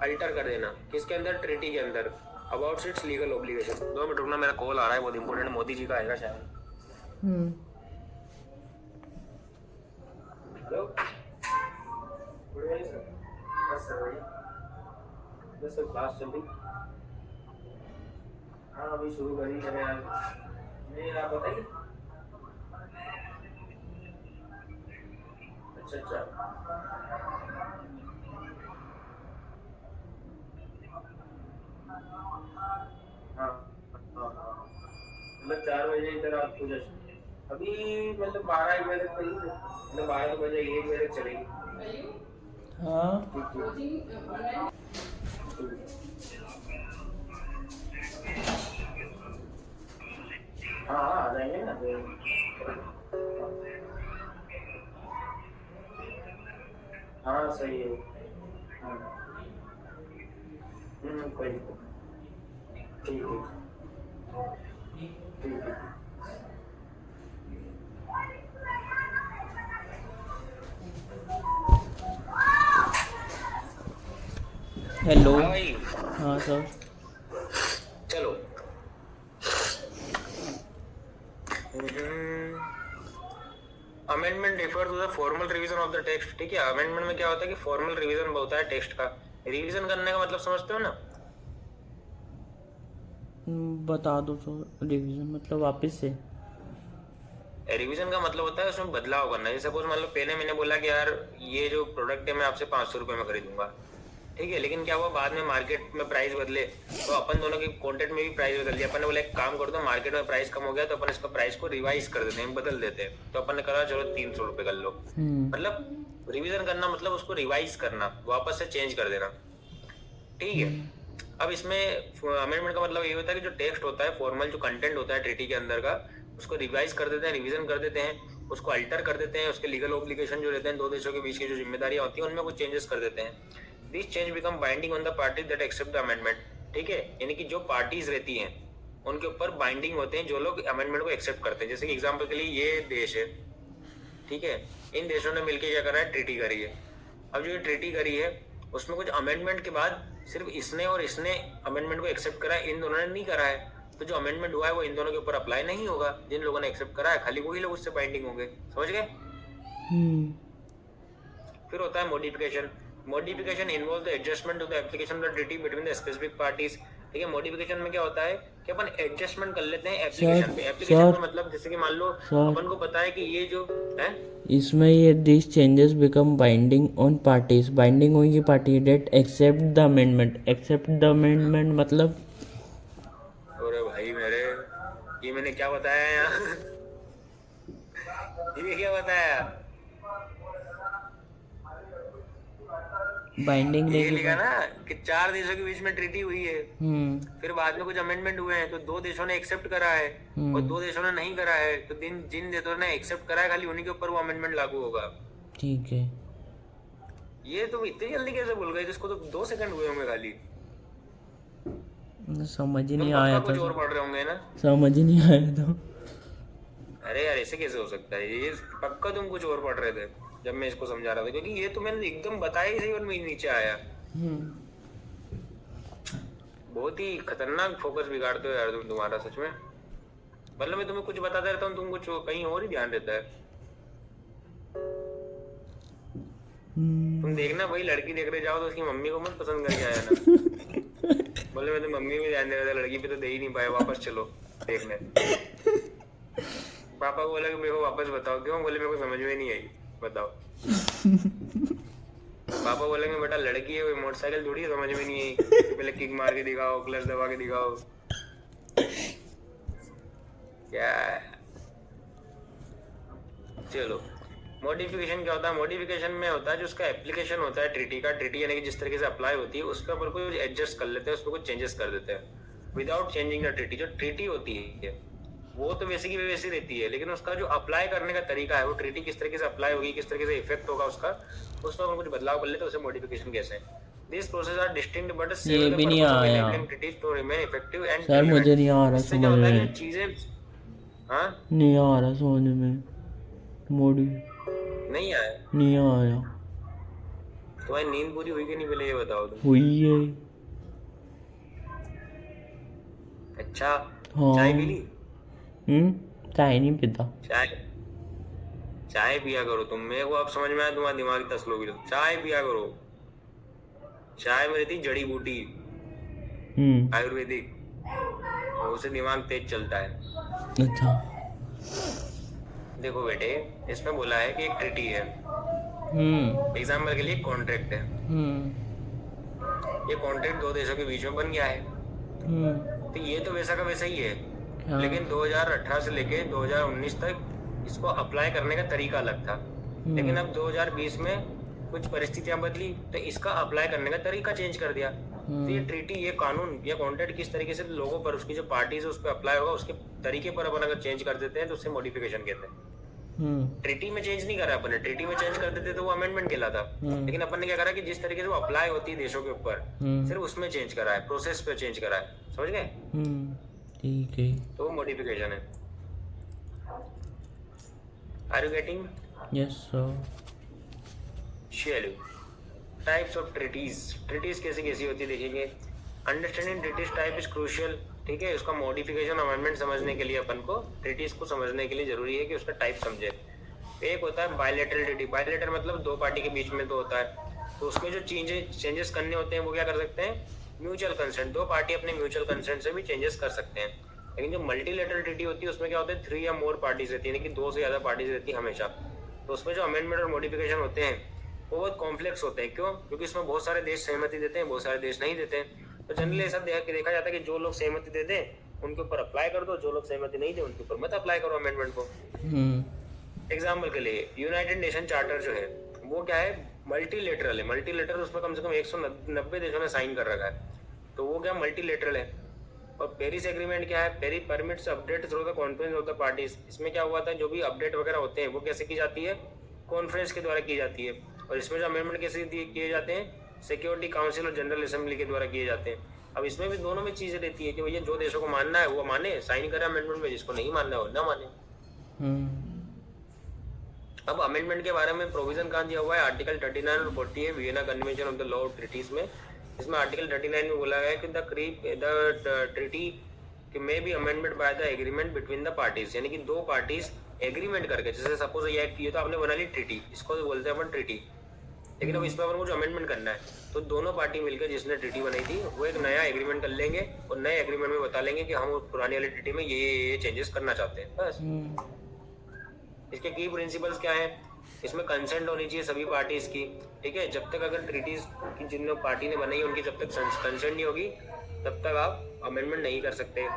Speaker 1: अल्टर कर देना। किसके अंदर? ट्रीटी के अंदर, about it's legal obligation. 2 minute रुकना, मेरा कॉल आ रहा है बहुत इंपॉर्टेंट, मोदी जी का आएगा शायद। Hello, good morning sir. बस सर बढ़िया, बस सर क्लास चल रही। हाँ अभी शुरू करी मैंने यार। नहीं आप बताइए। अच्छा अच्छा, हाँ हाँ हाँ, मतलब 4 बजे इधर आपको जैसे अभी, मतलब 12-1 बजे तक करी, मतलब 12 बजे 1 बजे तक चलेगी।
Speaker 2: हाँ
Speaker 1: ठीक ठीक। हाँ हाँ आ जाएंगे ना हाँ सही है। हाँ कोई नहीं। ठीक ठीक ठीक है।
Speaker 2: हेलो।
Speaker 1: हाँ भाई,
Speaker 2: हाँ सर।
Speaker 1: चलो। Amendment refer to the formal revision of the text. ठीक है, अमेंडमेंट में क्या होता है कि फॉर्मल रिवीजन होता है टेक्स्ट का। रिवीजन करने का मतलब समझते हो ना?
Speaker 2: बता दो सर, रिवीजन मतलब वापस से।
Speaker 1: रिवीजन का मतलब होता है उसमें बदलाव करना। जैसे सपोज मान लो पहले मैंने बोला कि यार ये जो प्रोडक्ट है मैं आपसे 500 रुपये में खरीदूंगा, ठीक है, लेकिन क्या हुआ बाद में मार्केट में प्राइस बदले, तो अपन दोनों की कॉन्टेंट में भी प्राइस बदल दिया। अपन ने बोला एक काम कर दो, मार्केट में प्राइस कम हो गया तो अपन इसका प्राइस को रिवाइज कर देते हैं, बदल देते हैं। तो अपन ने कहा चलो 300 रुपये कर लो। मतलब रिवीजन करना मतलब उसको रिवाइज करना, वापस से चेंज कर देना। ठीक है, अब इसमें अमेंडमेंट का मतलब ये होता है कि जो टेक्स्ट होता है, फॉर्मल जो कंटेंट होता है ट्रीटी के अंदर का, उसको रिवाइज कर देते हैं, रिवीजन कर देते हैं, उसको अल्टर कर देते हैं। उसके लीगल ऑब्लिगेशन जो रहते हैं, 2 देशों के बीच की जो जिम्मेदारियां होती हैं, उनमें कुछ चेंजेस कर देते हैं। This change become binding on the party that accept the amendment. ठीक है, यानी कि जो पार्टीज रहती हैं उनके ऊपर बाइंडिंग होते हैं जो लोग अमेंडमेंट को एक्सेप्ट करते हैं। जैसे कि एग्जाम्पल के लिए ये देश है, ठीक है, इन देशों ने मिलकर क्या करा है, ट्रीटी करी है। अब जो ये ट्रीटी करी है उसमें कुछ अमेंडमेंट के बाद सिर्फ इसने और इसने अमेंडमेंट को एक्सेप्ट करा है, इन दोनों ने नहीं करा है। तो जो अमेंडमेंट हुआ है वो इन दोनों के ऊपर अप्लाई नहीं होगा। जिन लोगों ने एक्सेप्ट करा है खाली वही लोग उससे बाइंडिंग होंगे। समझ गए? फिर होता है modification. Modification involve the adjustment to the application of the treaty between the specific parties. ठीक है, मॉडिफिकेशन में क्या होता है कि अपन एडजस्टमेंट कर लेते हैं एप्लीकेशन पे। एप्लीकेशन का मतलब जैसे कि मान लो अपन को पता है कि ये जो है,
Speaker 2: इसमें ये this changes become binding on parties, binding होगी party that accept the amendment. Accept the amendment मतलब,
Speaker 1: अरे भाई मेरे, ये मैंने क्या बताया यहाँ ये क्या बताया?
Speaker 2: बाइंडिंग
Speaker 1: ये
Speaker 2: रहेगी।
Speaker 1: लिखा ना कि 4 देशों के बीच में ट्रीटी हुई है, फिर बाद में कुछ अमेंडमेंट हुए हैं, तो 2 देशों ने एक्सेप्ट करा है और 2 देशों ने नहीं करा है। तो जिन देशों ने एक्सेप्ट करा है खाली उन्हीं के ऊपर वो अमेंडमेंट लागू होगा।
Speaker 2: ठीक है।
Speaker 1: ये तुम इतनी जल्दी कैसे भूल गए? जिसको तो 2 सेकंड हुए होंगे खाली।
Speaker 2: समझ ही
Speaker 1: तुम
Speaker 2: नहीं
Speaker 1: पक्का
Speaker 2: आया
Speaker 1: कुछ
Speaker 2: था।
Speaker 1: और पढ़ रहे होंगे ना?
Speaker 2: समझ ही नहीं आया था।
Speaker 1: अरे यार ऐसे कैसे हो सकता है? ये पक्का तुम कुछ और पढ़ रहे थे जब मैं इसको समझा रहा था, क्योंकि ये तो मैंने एकदम बताया ही सही और मैं नीचे आया। बहुत ही खतरनाक फोकस बिगाड़ते हो यार तुम, तुम्हारा सच में। मतलब मैं तुम्हें कुछ बताता रहता हूँ, तुम कुछ कहीं और ही ध्यान रहता है। तुम देखना भाई, लड़की देख रहे जाओ तो उसकी मम्मी को मत पसंद करके आया ना। बोले मैं तो मम्मी भी ध्यान दे रहा था, लड़की पे तो दे ही नहीं पाया, वापस चलो देखने। पापा को बोला कि मेरे को वापस बताओ, क्यों? बोले मेरे को समझ में नहीं आई, बताओ। पापा बोलेंगे बेटा लड़की है, कोई मोटरसाइकिल थोड़ी समझ में नहीं आई, पहले किक मार के दिखाओ, क्लच दबा के दिखाओ। क्या चलो, मॉडिफिकेशन क्या होता है? मॉडिफिकेशन में होता है जो उसका एप्लीकेशन होता है ट्रीटी का, ट्रीटी यानी कि जिस तरीके से अप्लाई होती है उसके ऊपर कुछ एडजस्ट कर लेते हैं, उसमें कुछ चेंजेस कर देते हैं विदाउट चेंजिंग द ट्रीटी। जो ट्रीटी होती है वो तो वैसे की वैसी रहती है, लेकिन उसका जो अप्लाई करने का तरीका है, वो ट्रीटी किस तरीके से अप्लाई होगी, किस तरीके से इफेक्ट होगा उसका, उसमें हम कुछ बदलाव कर लेते हैं, उसे मॉडिफिकेशन कहते हैं। These processes are distinct but
Speaker 2: ये
Speaker 1: serve the
Speaker 2: भी नहीं
Speaker 1: purpose of
Speaker 2: आया
Speaker 1: enabling treaties to remain effective and
Speaker 2: sir, मुझे
Speaker 1: relevant.
Speaker 2: नहीं आ रहा
Speaker 1: इससे क्या
Speaker 2: समझ
Speaker 1: होता है
Speaker 2: में,
Speaker 1: कि चीजें, हाँ,
Speaker 2: नहीं आ रहा समझ में, मोड़ी
Speaker 1: नहीं आया।
Speaker 2: नहीं आया।
Speaker 1: तुम्हारी नींद पूरी हुई कि नहीं पहले ये बताओ तुम।
Speaker 2: हुई है।
Speaker 1: अच्छा,
Speaker 2: हाँ।
Speaker 1: चाय पी ली?
Speaker 2: चाय नहीं पीता।
Speaker 1: चाय, चाय पिया करो तुम। मेरे को अब समझ में आया तुम्हारा दिमाग इतना स्लो भी। चाय पिया करो। चाय में रहती जड़ी बूटी आयुर्वेदिक, उससे दिमाग तेज चलता है।
Speaker 2: अच्छा।
Speaker 1: देखो बेटे, इसमें बोला है कि एक ट्रीटी है, एग्जाम्पल के लिए कॉन्ट्रैक्ट है। ये कॉन्ट्रैक्ट दो देशों के बीच में बन गया है, तो ये तो वैसा का वैसा ही है। लेकिन 2018 से लेके 2019 तक इसको अप्लाई करने का तरीका अलग था। लेकिन अब 2020 में कुछ परिस्थितियां बदली तो इसका अप्लाई करने का तरीका चेंज कर दिया। तो ये ट्रीटी, ये कानून, ये कॉन्ट्रैक्ट किस तरीके से लोगों पर, उसकी जो पार्टीज है उस पर अप्लाई होगा, उसके तरीके पर अपन अगर चेंज कर देते हैं तो उससे मॉडिफिकेशन कहते हैं। ट्रीटी में चेंज नहीं करा अपन ने, ट्रीटी में चेंज कर देते तो वो अमेंडमेंट कहलाता। लेकिन अपन ने क्या करा कि जिस तरीके से वो अप्लाई होती है देशों के ऊपर, सिर्फ उसमें चेंज करा है, प्रोसेस पे चेंज करा है। समझ गए?
Speaker 2: ठीक है।
Speaker 1: तो वो मॉडिफिकेशन है। Are you getting?
Speaker 2: Yes sir.
Speaker 1: चलो, टाइप्स ऑफ ट्रीटीज। ट्रीटीज कैसी कैसी होती है देखेंगे। Understanding treaties type is crucial. ठीक है, उसका मॉडिफिकेशन अमेंडमेंट समझने के लिए अपन को ट्रीटीज को समझने के लिए जरूरी है कि उसका टाइप समझे। एक होता है बायलैटरल ट्रीटी। बायलैटरल मतलब दो पार्टी के बीच में तो होता है, तो उसमें जो चेंजेस करने होते हैं वो क्या कर सकते हैं? Mutual consent. दो पार्टी अपने म्यूचुअल कंसेंट से भी चेंजेस कर सकते हैं। लेकिन जो मल्टीलेटरल ट्रीटी होती है उसमें क्या होता है? 3 या मोर पार्टीज रहती है, यानी कि 2 से ज्यादा पार्टीज रहती है हमेशा। तो उसमें जो अमेंडमेंट और मॉडिफिकेशन होते हैं वो बहुत कॉम्प्लेक्स होते हैं। क्यों? क्योंकि इसमें बहुत सारे देश सहमति देते हैं, बहुत सारे देश नहीं देते हैं। तो जनरली ऐसा देखा जाता है कि जो लोग सहमति देते हैं उनके ऊपर अप्लाई कर दो, जो लोग सहमति नहीं दे उनके ऊपर मत अप्लाई करो अमेंडमेंट को। एग्जाम्पल के लिए यूनाइटेड नेशन चार्टर जो है वो क्या है? मल्टीलेटरल है। मल्टीलेटरल उसमें कम से कम 190 देशों ने साइन कर रखा है, तो वो क्या मल्टीलेटरल है। और पेरिस एग्रीमेंट क्या है? Paris permits update through the conference of the parties. इसमें क्या हुआ था? जो भी अपडेट वगैरह होते हैं वो कैसे की जाती है? कॉन्फ्रेंस के द्वारा की जाती है। और इसमें जो अमेंडमेंट कैसे किए जाते हैं? सिक्योरिटी काउंसिल और जनरल असेंबली के द्वारा किए जाते हैं। अब इसमें भी दोनों में चीजें रहती है कि भैया जो देशों को मानना है वो माने, साइन करे अमेंडमेंट में, जिसको नहीं मानना है वो ना माने। अब अमेंडमेंट के बारे में प्रोविजन कहाँ दिया हुआ है? आर्टिकल 39 और 40 है Vienna convention of the law of treaties में। इसमें आर्टिकल 39 में बोला गया है कि the treaty may be amendment by the agreement between the parties, यानी कि दो पार्टीज एग्रीमेंट करके, जैसे सपोज ये तो आपने बना ली ट्रीटी, इसको तो बोलते हैं अपन ट्रीटी। लेकिन अब इसमें अपन को जो अमेंडमेंट करना है तो दोनों पार्टी मिलकर जिसने ट्रीटी बनाई थी वो एक नया एग्रीमेंट कर लेंगे और नए एग्रीमेंट में बता लेंगे कि हम पुरानी वाली ट्रीटी में ये चेंजेस करना चाहते हैं। बस इसके की प्रिंसिपल्स क्या है? इसमें कंसेंट होनी चाहिए सभी पार्टीज की। ठीक है, जब तक अगर ट्रीटीज की जिन पार्टी ने बनाई उनकी जब तक कंसेंट नहीं होगी तब तक आप अमेंडमेंट नहीं कर सकते।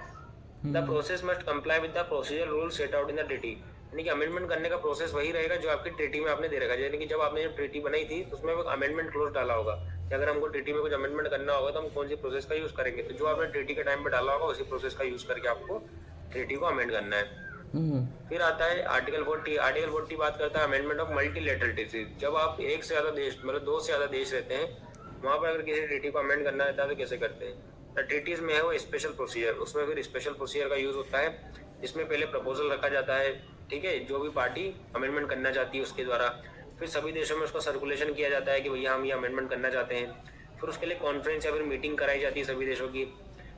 Speaker 1: The process must comply with the procedure rule set out in the treaty, यानी कि अमेंडमेंट करने का प्रोसेस वही रहेगा जो आपकी ट्रीटी में आपने दे रखा है। यानी कि जब आपने जब ट्रीटी बनाई थी तो उसमें अमेंडमेंट क्लोज डाला होगा कि अगर हमको ट्रीटी में कुछ अमेंडमेंट करना होगा तो हम कौन सी प्रोसेस का यूज करेंगे। तो जो आपने ट्रीटी के टाइम पे डाला होगा उसी प्रोसेस का यूज करके आपको ट्रीटी को अमेंड करना है। फिर आता है आर्टिकल 40। आर्टिकल 40 बात करता है अमेंडमेंट ऑफ मल्टीलेटरल ट्रीटी। जब आप एक से ज्यादा देश, मतलब 2 से ज्यादा देश रहते हैं, वहां पर अगर किसी ट्रीटी को अमेंड करना रहता है तो कैसे करते हैं? ट्रीटीज में है वो स्पेशल प्रोसीजर। उसमें फिर स्पेशल प्रोसीजर का यूज होता है, इसमें पहले प्रपोजल रखा जाता है। ठीक है, जो भी पार्टी अमेंडमेंट करना चाहती है उसके द्वारा, फिर सभी देशों में उसका सर्कुलेशन किया जाता है कि भैया हम ये अमेंडमेंट करना चाहते हैं। फिर उसके लिए कॉन्फ्रेंस या फिर मीटिंग कराई जाती है सभी देशों की,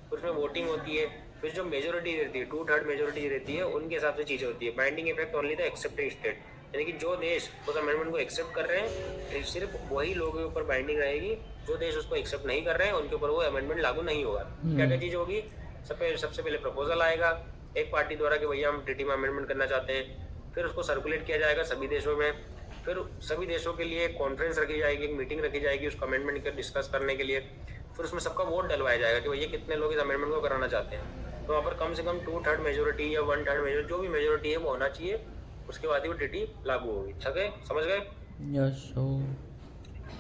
Speaker 1: फिर उसमें वोटिंग होती है। फिर जो मेजोरिटी रहती है, 2/3 मेजोरिटी रहती है, उनके हिसाब से चीजें होती है। Binding effect only the accepting state, यानी कि जो देश उस अमेंडमेंट को एक्सेप्ट कर रहे हैं सिर्फ वही लोगों के ऊपर बाइंडिंग रहेगी। जो देश उसको एक्सेप्ट नहीं कर रहे हैं उनके ऊपर वो अमेंडमेंट लागू नहीं होगा। क्या क्या चीज होगी? सबसे पहले प्रपोजल आएगा एक पार्टी द्वारा कि भैया हम ट्रीटी में अमेंडमेंट करना चाहते हैं, फिर उसको सर्कुलेट किया जाएगा सभी देशों में। फिर सभी देशों के लिए एक कॉन्फ्रेंस रखी जाएगी, एक मीटिंग रखी जाएगी उसको अमेंडमेंट को डिस्कस करने के लिए। फिर उसमें सबका वोट डलवाया जाएगा कि भैया कितने लोग इस अमेंडमेंट को कराना चाहते हैं। तो वहाँ पर कम से कम 2/3 मेजोरिटी या 1/3 मेजोरिटी, जो भी मेजोरिटी है वो होना चाहिए, उसके बाद ही वो ट्रीटी लागू होगी। समझ गए?
Speaker 2: यस।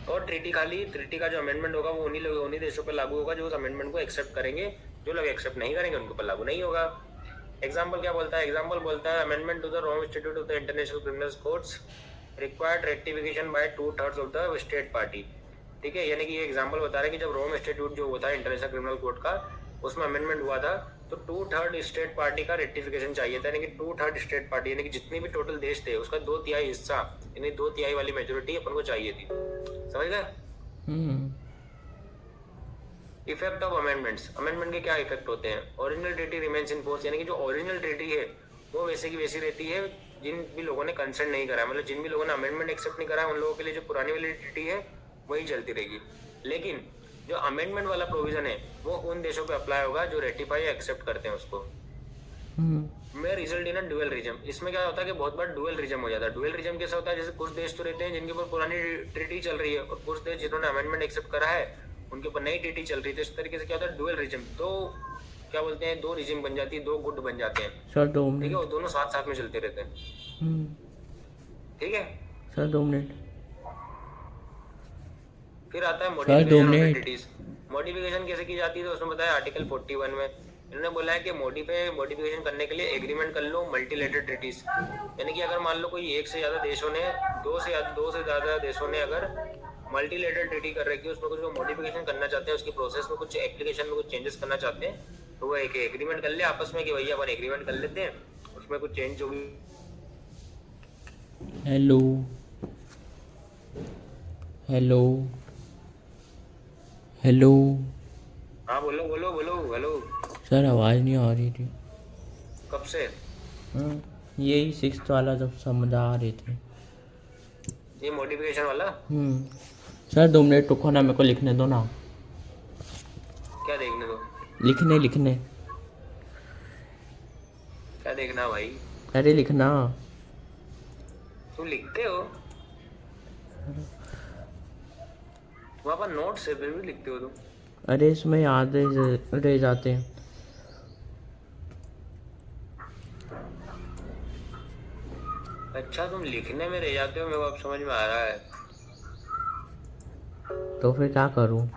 Speaker 1: और ट्रीटी का जो अमेंडमेंट होगा वो उन्हीं देशों पर लागू होगा जो उस अमेंडमेंट को एक्सेप्ट करेंगे। जो लोग एक्सेप्ट नहीं करेंगे उनके ऊपर लागू नहीं होगा। एग्जाम्पल क्या बोलता है? एग्जाम्पल बोलता है amendment to the Rome statute of the international criminal courts required rectification by 2/3 of the state party. ठीक है, यानी कि ये एग्जांपल बता रहा है कि जब रोम स्टैट्यूट जो होता है इंटरनेशनल क्रिमिनल कोर्ट का, उसमें अमेंडमेंट हुआ था, तो 2/3 स्टेट पार्टी का रेटिफिकेशन चाहिए था, यानी कि 2/3 स्टेट पार्टी यानी कि जितने भी टोटल देश थे उसका 2/3 हिस्सा, यानी 2/3 वाली मेजोरिटी अपन को चाहिए थी। समझ गए? इफेक्ट ऑफ अमेंडमेंट्स, अमेंडमेंट के क्या इफेक्ट होते हैं? Original treaty remains in force, यानी कि जो ओरिजिनल ट्रीटी है वो वैसे की वैसी रहती है, जिन भी लोगों ने कंसेंट नहीं करा, मतलब जिन भी लोगों ने अमेंडमेंट एक्सेप्ट नहीं करा, उन लोगों के लिए जो पुरानी वाली ट्रीटी है वही चलती रहेगी। लेकिन जो अमेंडमेंट वाला प्रोविजन है वो उन देशों पे अप्लाई होगा जो रेटिफाई या एक्सेप्ट करते हैं उसको। मैं रिजल्ट इन ड्यूअल रिजम, इसमें क्या होता है कि बहुत बार डुअल रिजम हो जाता है। डुअल रिजम कैसा होता है, जैसे कुछ देश तो रहते हैं जिनके ऊपर पुरानी ट्रीटी चल रही है और कुछ देश जिन्होंने अमेंडमेंट एक्सेप्ट करा है उनके ऊपर नई ट्रीटी चल रही है, तो इस तरीके से क्या होता है डुअल रिजम, तो क्या बोलते हैं, 2 रिजिम बन जाती है, 2 गुट बन जाते हैं।
Speaker 2: सर 2
Speaker 1: ठीक है,
Speaker 2: मिनट।
Speaker 1: वो दोनों साथ साथ में चलते रहते हैं। ठीक है
Speaker 2: सर 2 मिनट।
Speaker 1: फिर आता है
Speaker 2: sir 2
Speaker 1: modification of
Speaker 2: minute.
Speaker 1: Treaties. Modification कैसे की जाती है, तो उसमें बताया आर्टिकल 41 में इन्होंने बोला है कि मॉडिफिकेशन करने के लिए एग्रीमेंट कर लो मल्टीलेटरल ट्रीटीज, यानी कि अगर मान लो कोई एक से ज्यादा देशों ने, दो से ज्यादा देशों ने अगर मल्टीलेटरल ट्रीटी कर रखी है, उसमें कुछ मॉडिफिकेशन करना चाहते हैं, उसकी प्रोसेस में कुछ एप्लीकेशन में कुछ चेंजेस करना चाहते हैं, तो वो एक एग्रीमेंट कर ले आपस में कि भैया अपन एग्रीमेंट कर लेते हैं, उसमें कुछ चेंज होगी।
Speaker 2: Hello hello hello.
Speaker 1: हाँ बोलो बोलो बोलो हेलो।
Speaker 2: सर आवाज़ नहीं आ रही थी।
Speaker 1: कब से?
Speaker 2: यही 6th वाला जब समझा रहे थे।
Speaker 1: ये मॉडिफिकेशन वाला?
Speaker 2: सर 2 मिनट रुको ना, मेरे को लिखने दो ना।
Speaker 1: क्या देखने दो?
Speaker 2: लिखने।
Speaker 1: क्या देखना भाई?
Speaker 2: अरे लिखना।
Speaker 1: तुम लिखते हो वहाँ पर नोट्स है, फिर भी लिखते हो तुम?
Speaker 2: अरे इसमें याद रह जाते हैं।
Speaker 1: अच्छा तुम लिखने में रह जाते हो, मेरे को अब समझ में आ रहा है।
Speaker 2: तो फिर क्या करूं?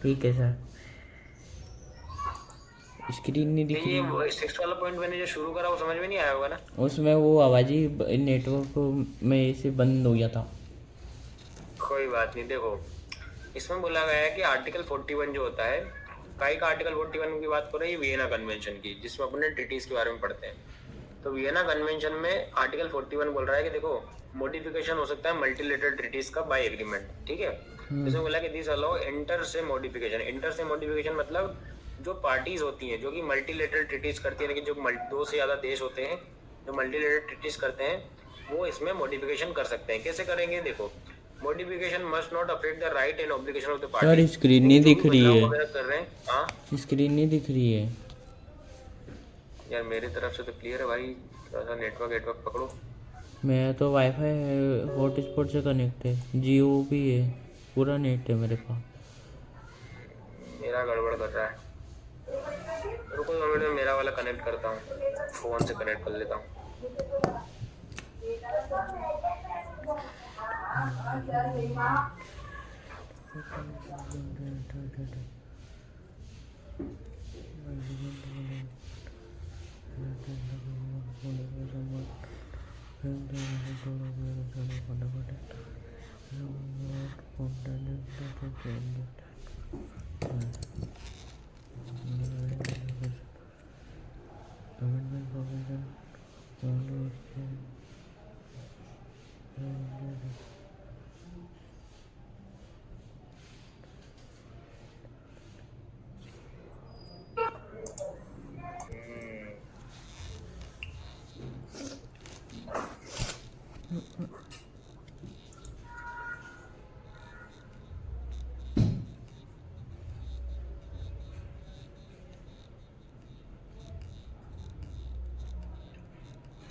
Speaker 2: ठीक है सर। स्क्रीन नहीं दिख रही।
Speaker 1: ये 6 वाला पॉइंट मैंने जो शुरू करा वो समझ में नहीं आया होगा ना?
Speaker 2: उसमें वो आवाज़ ही नेटवर्क में से बंद हो गया था।
Speaker 1: कोई बात नहीं, देखो इसमें बोला गया है कि आर्टिकल 41 जो होता है, काई का आर्टिकल 41 की बात कर रही है वियना कन्वेंशन की, जिसमें अपने ट्रीटीज के बारे में पढ़ते हैं। तो वियना कन्वेंशन में आर्टिकल 41 बोल रहा है कि देखो मॉडिफिकेशन हो सकता है मल्टीलेटरल ट्रीटीज का बाय एग्रीमेंट। ठीक है, इसमें बोला कि दिस अलाउ इंटर से मॉडिफिकेशन। इंटर से मॉडिफिकेशन मतलब जो पार्टीज होती हैं जो कि मल्टीलेटरल ट्रीटीज करती है, जो 2 से ज्यादा देश होते हैं जो मल्टीलेटरल ट्रीटीज करते हैं, वो इसमें मॉडिफिकेशन कर सकते हैं। कैसे करेंगे? देखो modification must not affect the right and obligation of the party.
Speaker 2: Sir screen नहीं दिख रही है।
Speaker 1: कर रहे हैं हाँ,
Speaker 2: स्क्रीन नहीं दिख रही है
Speaker 1: यार मेरी तरफ से तो क्लियर है भाई, थोड़ा सा नेटवर्क पकड़ो।
Speaker 2: मैं तो वाईफाई हॉटस्पॉट से कनेक्ट है, जियो भी है, पूरा नेट है मेरे पास।
Speaker 1: मेरा गड़बड़ कर रहा है, रुको 2 मिनट में मेरा वाला कनेक्ट करता हूँ, फोन से कनेक्ट कर लेता हूँ।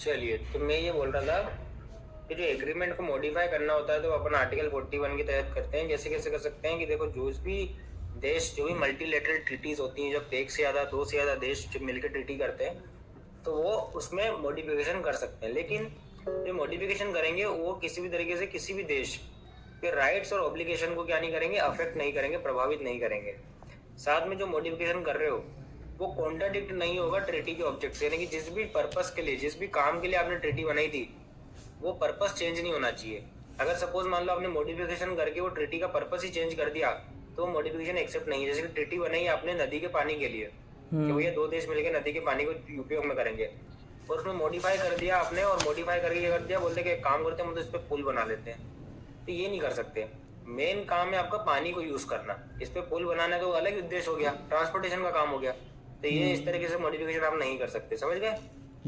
Speaker 1: चलिए, तो मैं ये बोल रहा था कि जो एग्रीमेंट को मॉडिफाई करना होता है तो अपन आर्टिकल 41 के तहत करते हैं। कैसे कर सकते हैं कि देखो जो भी देश, जो भी मल्टीलेटरल ट्रीटीज होती हैं, जब एक से ज़्यादा 2 से ज़्यादा देश जब मिलकर ट्रीटी करते हैं तो वो उसमें मॉडिफिकेशन कर सकते हैं। लेकिन जो मॉडिफिकेशन करेंगे वो किसी भी तरीके से किसी भी देश के राइट्स और ऑब्लिगेशन को क्या नहीं करेंगे, अफेक्ट नहीं करेंगे, प्रभावित नहीं करेंगे। साथ में जो मॉडिफिकेशन कर रहे हो वो कॉन्ट्राडिक्ट नहीं होगा ट्रीटी के ऑब्जेक्ट से, यानी कि जिस भी पर्पस के लिए, जिस भी काम के लिए आपने ट्रीटी बनाई थी वो पर्पस चेंज नहीं होना चाहिए। अगर सपोज मान लो आपने मॉडिफिकेशन करके वो ट्रीटी का पर्पस ही चेंज कर दिया तो वो मॉडिफिकेशन एक्सेप्ट नहीं है। जैसे कि ट्रीटी बनाई आपने नदी के पानी के लिए कि भैया दो देश मिलकर नदी के पानी को उपयोग में करेंगे, और उसमें मॉडिफाई कर दिया आपने, और मॉडिफाई करके क्या कर दिया, बोलते कि एक काम करते हैं हम तो इस पर पुल बना लेते हैं। तो ये नहीं कर सकते। मेन काम है आपका पानी को यूज करना, इस पे पुल बनाना तो अलग उद्देश्य हो गया, ट्रांसपोर्टेशन का काम हो गया। तो ये इस तरीके से मॉडिफिकेशन आप नहीं कर सकते, समझ गए।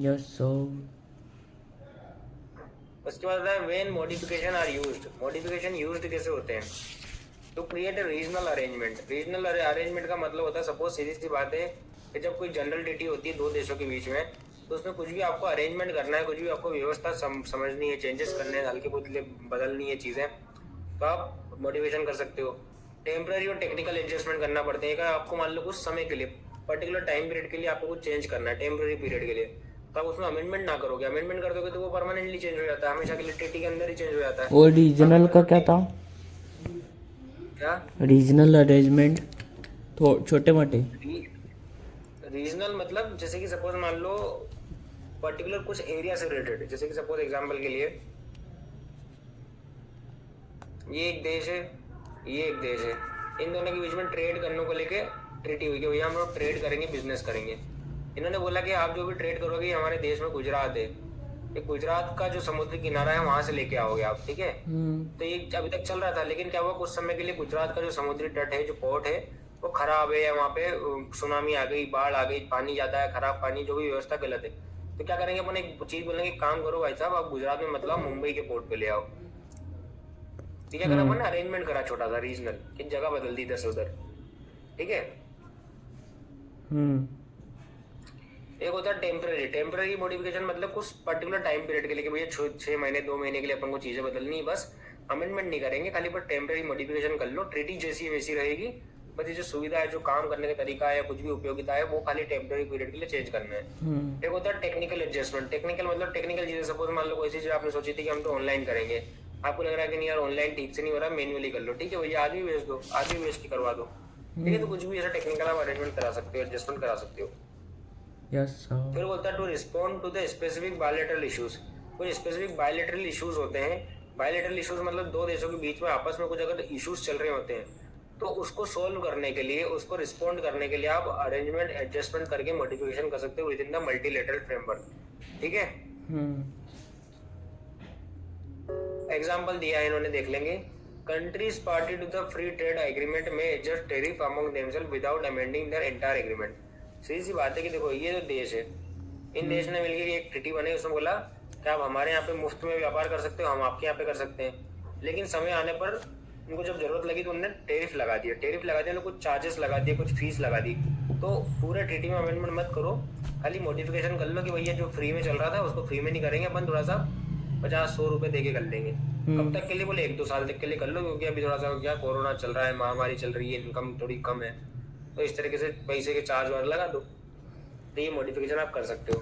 Speaker 2: यस सो
Speaker 1: उसके बाद है when modification are used. Modification used कैसे होते हैं, to create a regional arrangement. Regional arrangement का मतलब होता है, सपोज सीधी सी बात है कि जब कोई जनरल ट्रीटी होती है दो देशों के बीच में, तो उसमें कुछ भी आपको अरेंजमेंट करना है, कुछ भी आपको व्यवस्था समझनी है, चेंजेस करने हैं, हल्के फुल्के बदलनी है चीज़ें, तो आप मॉडिफिकेशन कर सकते हो। टेम्पररी और टेक्निकल एडजस्टमेंट करना पड़ते हैं। आपको मान लो कुछ समय के लिए, पर्टिकुलर टाइम पीरियड के लिए आपको कुछ चेंज करना है, टेम्पररी पीरियड के लिए, तो आप उसमें अमेंडमेंट ना करोगे। अमेंडमेंट कर दोगे तो वो परमानेंटली चेंज हो जाता है, हमेशा के लिए ट्रीटी के अंदर ही चेंज हो जाता है।
Speaker 2: और रीजनल का क्या था?
Speaker 1: क्या
Speaker 2: रीजनल अरेंजमेंट तो छोटे मोटे।
Speaker 1: रीजनल मतलब जैसे कि सपोज मान लो पर्टिकुलर कुछ एरिया से रिलेटेड, जैसे कि सपोज एग्जांपल के लिए ये एक देश है, ये एक देश है, इन दोनों के बीच में ट्रेड करने को लेके ट्रीटी हुई कि भैया हम लोग ट्रेड करेंगे, बिजनेस करेंगे। इन्होंने बोला कि आप जो भी ट्रेड करोगे हमारे देश में गुजरात है, ये गुजरात का जो समुद्री किनारा है वहां से लेके आओगे आप, ठीक है। तो ये अभी तक चल रहा था, लेकिन क्या हुआ कुछ समय के लिए गुजरात का जो समुद्री तट है, जो पोर्ट है, वो खराब है, वहाँ पे सुनामी आ गई, बाढ़ आ गई, पानी जाता है, खराब पानी, जो भी व्यवस्था गलत है। तो क्या करेंगे अपन, एक चीज बोलेंगे, काम करो भाई साहब आप गुजरात में मतलब मुंबई के पोर्ट पे ले आओ। ठीक है, अगर अपन ने अरेंजमेंट करा छोटा सा रीजनल, कि जगह बदल दी इधर से उधर, ठीक है। एक होता है टेम्पररी। टेम्पररी मॉडिफिकेशन मतलब कुछ पर्टिकुलर टाइम पीरियड के लिए कि भैया 6 महीने 2 महीने के लिए अपन को चीजें बदलनी है, बस अमेंडमेंट नहीं करेंगे, खाली पर टेम्पररी मॉडिफिकेशन कर लो, ट्रीटी जैसी वैसी रहेगी, बस ये जो सुविधा है, जो काम करने का तरीका है या कुछ भी उपयोगिता है, वो खाली टेम्पररी पीरियड के लिए चेंज करना है। एक होता है टेक्निकल एडजस्टमेंट। टेक्निकल मतलब टेक्निकल चीजें, सपोज मान लो कोई चीज आपने सोची थी कि हम तो ऑनलाइन करेंगे, आपको लग रहा है कि नहीं यार ऑनलाइन ठीक से नहीं हो रहा, मैन्युअली कर लो, ठीक है भैया, आज भी भेज दो, आज भी भेज के करवा दो, ठीक है। तो कुछ भी ऐसा टेक्निकल आप अरेंजमेंट करा सकते हो, एडजस्टमेंट करा सकते हो। फिर बोलता है to respond to the specific bilateral issues. कुछ स्पेसिफिक बायलैटरल इश्यूज होते हैं। बायलैटरल इश्यूज मतलब दो देशों के बीच में आपस में कुछ अगर इश्यूज चल रहे होते हैं, तो उसको सोल्व करने के लिए, उसको रिस्पॉन्ड करने के लिए आप अरेंजमेंट एडजस्टमेंट करके मॉडिफिकेशन कर सकते हो within the multilateral framework, ठीक है। एग्जाम्पल दिया है इन्होंने, देख लेंगे। Countries party to the free trade agreement में adjust tariff among themself without amending their entire agreement. सीधी सी बात है कि देखो ये जो देश है, इन देश ने मिलकर एक ट्रीटी बनाई, उसमें बोला कि आप हमारे यहाँ पे मुफ्त में व्यापार कर सकते हो, हम आपके यहाँ पे कर सकते हैं, लेकिन समय आने पर उनको जब जरूरत लगी तो उन्होंने टेरिफ लगा दिया। टेरिफ लगा दिया, कुछ चार्जेस लगा दिए, कुछ फीस लगा दी। तो पूरे ट्रीटी में अमेंडमेंट मत करो, खाली मॉडिफिकेशन कर लो कि भैया जो फ्री में चल रहा था उसको फ्री में नहीं करेंगे, अपन थोड़ा सा 50-100 रुपए दे के कर लेंगे। कब तक के लिए, बोले 1-2 साल तक के लिए कर लो, क्योंकि अभी थोड़ा सा क्या कोरोना चल रहा है, महामारी चल रही है, इनकम थोड़ी कम है, तो इस तरीके से पैसे के चार्ज वार्ज लगा दो। तो ये मॉडिफिकेशन आप कर सकते हो।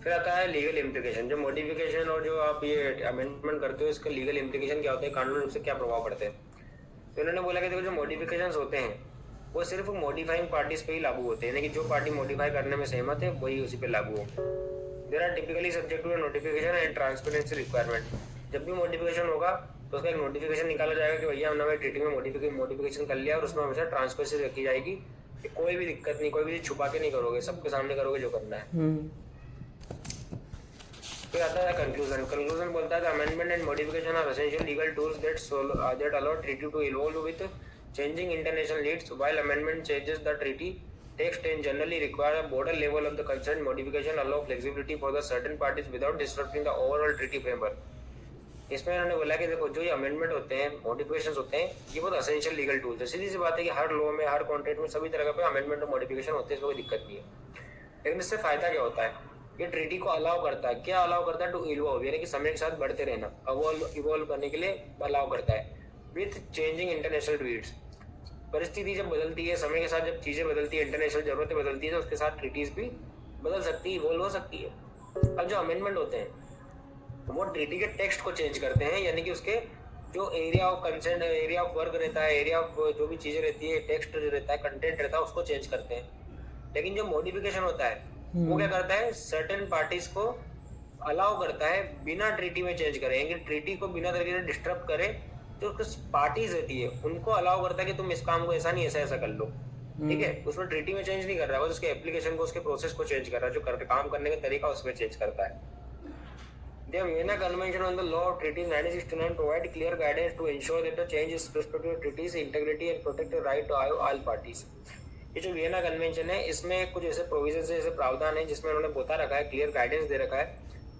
Speaker 1: फिर आता है लीगल इम्प्लीकेशन। जो मॉडिफिकेशन और जो आप ये अमेंडमेंट करते हो, इसका लीगल इम्प्लीकेशन क्या होते हैं, कानूनी रूप से क्या प्रभाव पड़ते हैं। तो इन्होंने बोला कि देखो जो मॉडिफिकेशंस होते हैं वो सिर्फ मॉडिफाइंग पार्टीज पे ही लागू होते हैं, यानी कि जो पार्टी मॉडिफाई करने में सहमत है वही उसी पे लागू हो। There are typically subject to notification and transparency requirement. जब भी मॉडिफिकेशन होगा तो उसका एक नोटिफिकेशन निकाला जाएगा कि भैया हमने ट्रीटी में मॉडिफिकेशन कर लिया, और उसमें हमेशा ट्रांसपेरेंसी रखी जाएगी कि कोई भी दिक्कत नहीं, कोई भी छुपा के नहीं करोगे, सबके सामने करोगे जो करना है। फिर आता है कंक्लूजन। कंक्लूजन बोलता है amendment and modification are essential legal tools that allow treaty to evolve with changing international needs, while amendment changes the treaty text and generally require a border level of the concerned modification allow flexibility for the certain parties without disrupting the overall treaty framework। इसमें उन्होंने बोला कि देखो जो ये अमेंडमेंट होते हैं, मॉडिफिकेशंस होते हैं, ये बहुत एसेंशियल लीगल टूल्स है। सीधी सी बात है कि हर लॉ में, हर कॉन्ट्रैक्ट में सभी तरह का अमेंडमेंट और मॉडिफिकेशन होते हैं, इसमें कोई दिक्कत नहीं है। लेकिन इससे फायदा क्या होता है, ये ट्रीटी को अलाउ करता है, क्या अलाउ करता है, टू इवॉल्व, यानी कि समय के साथ बढ़ते रहना, इवॉल्व करने के लिए अलाउ करता है विथ चेंजिंग इंटरनेशनल नीड्स। परिस्थिति जब बदलती है, समय के साथ जब चीजें बदलती है, इंटरनेशनल जरूरतें बदलती है, तो उसके साथ ट्रीटीज भी बदल सकती है, इवॉल्व हो सकती है। अब जो अमेंडमेंट होते हैं वो ट्रीटी के टेक्स्ट को चेंज करते हैं, यानी कि उसके जो area of consent, area of work रहता है, एरिया ऑफ जो भी चीजें रहती है, टेक्स्ट जो रहता है, कंटेंट रहता है, उसको चेंज करते हैं। लेकिन जो मॉडिफिकेशन होता है वो क्या करता है, सर्टेन पार्टीज को अलाउ करता है बिना ट्रीटी में चेंज करे, यानी ट्रीटी को बिना तरीके से डिस्टर्ब करे, जो कुछ पार्टीज रहती है उनको अलाउ करता है कि तुम इस काम को ऐसा नहीं ऐसा ऐसा कर लो, ठीक है। उसमें ट्रीटी में चेंज नहीं कर रहा है, बस उसके एप्लीकेशन को, उसके प्रोसेस को चेंज कर रहा है, जो काम करने का तरीका उसमें चेंज करता है। The Vienna Convention on the Law of Treaties 1969 provide clear guidance to ensure that the change is respective to treaties integrity and protect the right to all parties। ये जो वियना कन्वेंशन है इसमें कुछ ऐसे प्रोविजन है, ऐसे प्रावधान है जिसमें उन्होंने बता रखा है, क्लियर गाइडेंस दे रखा है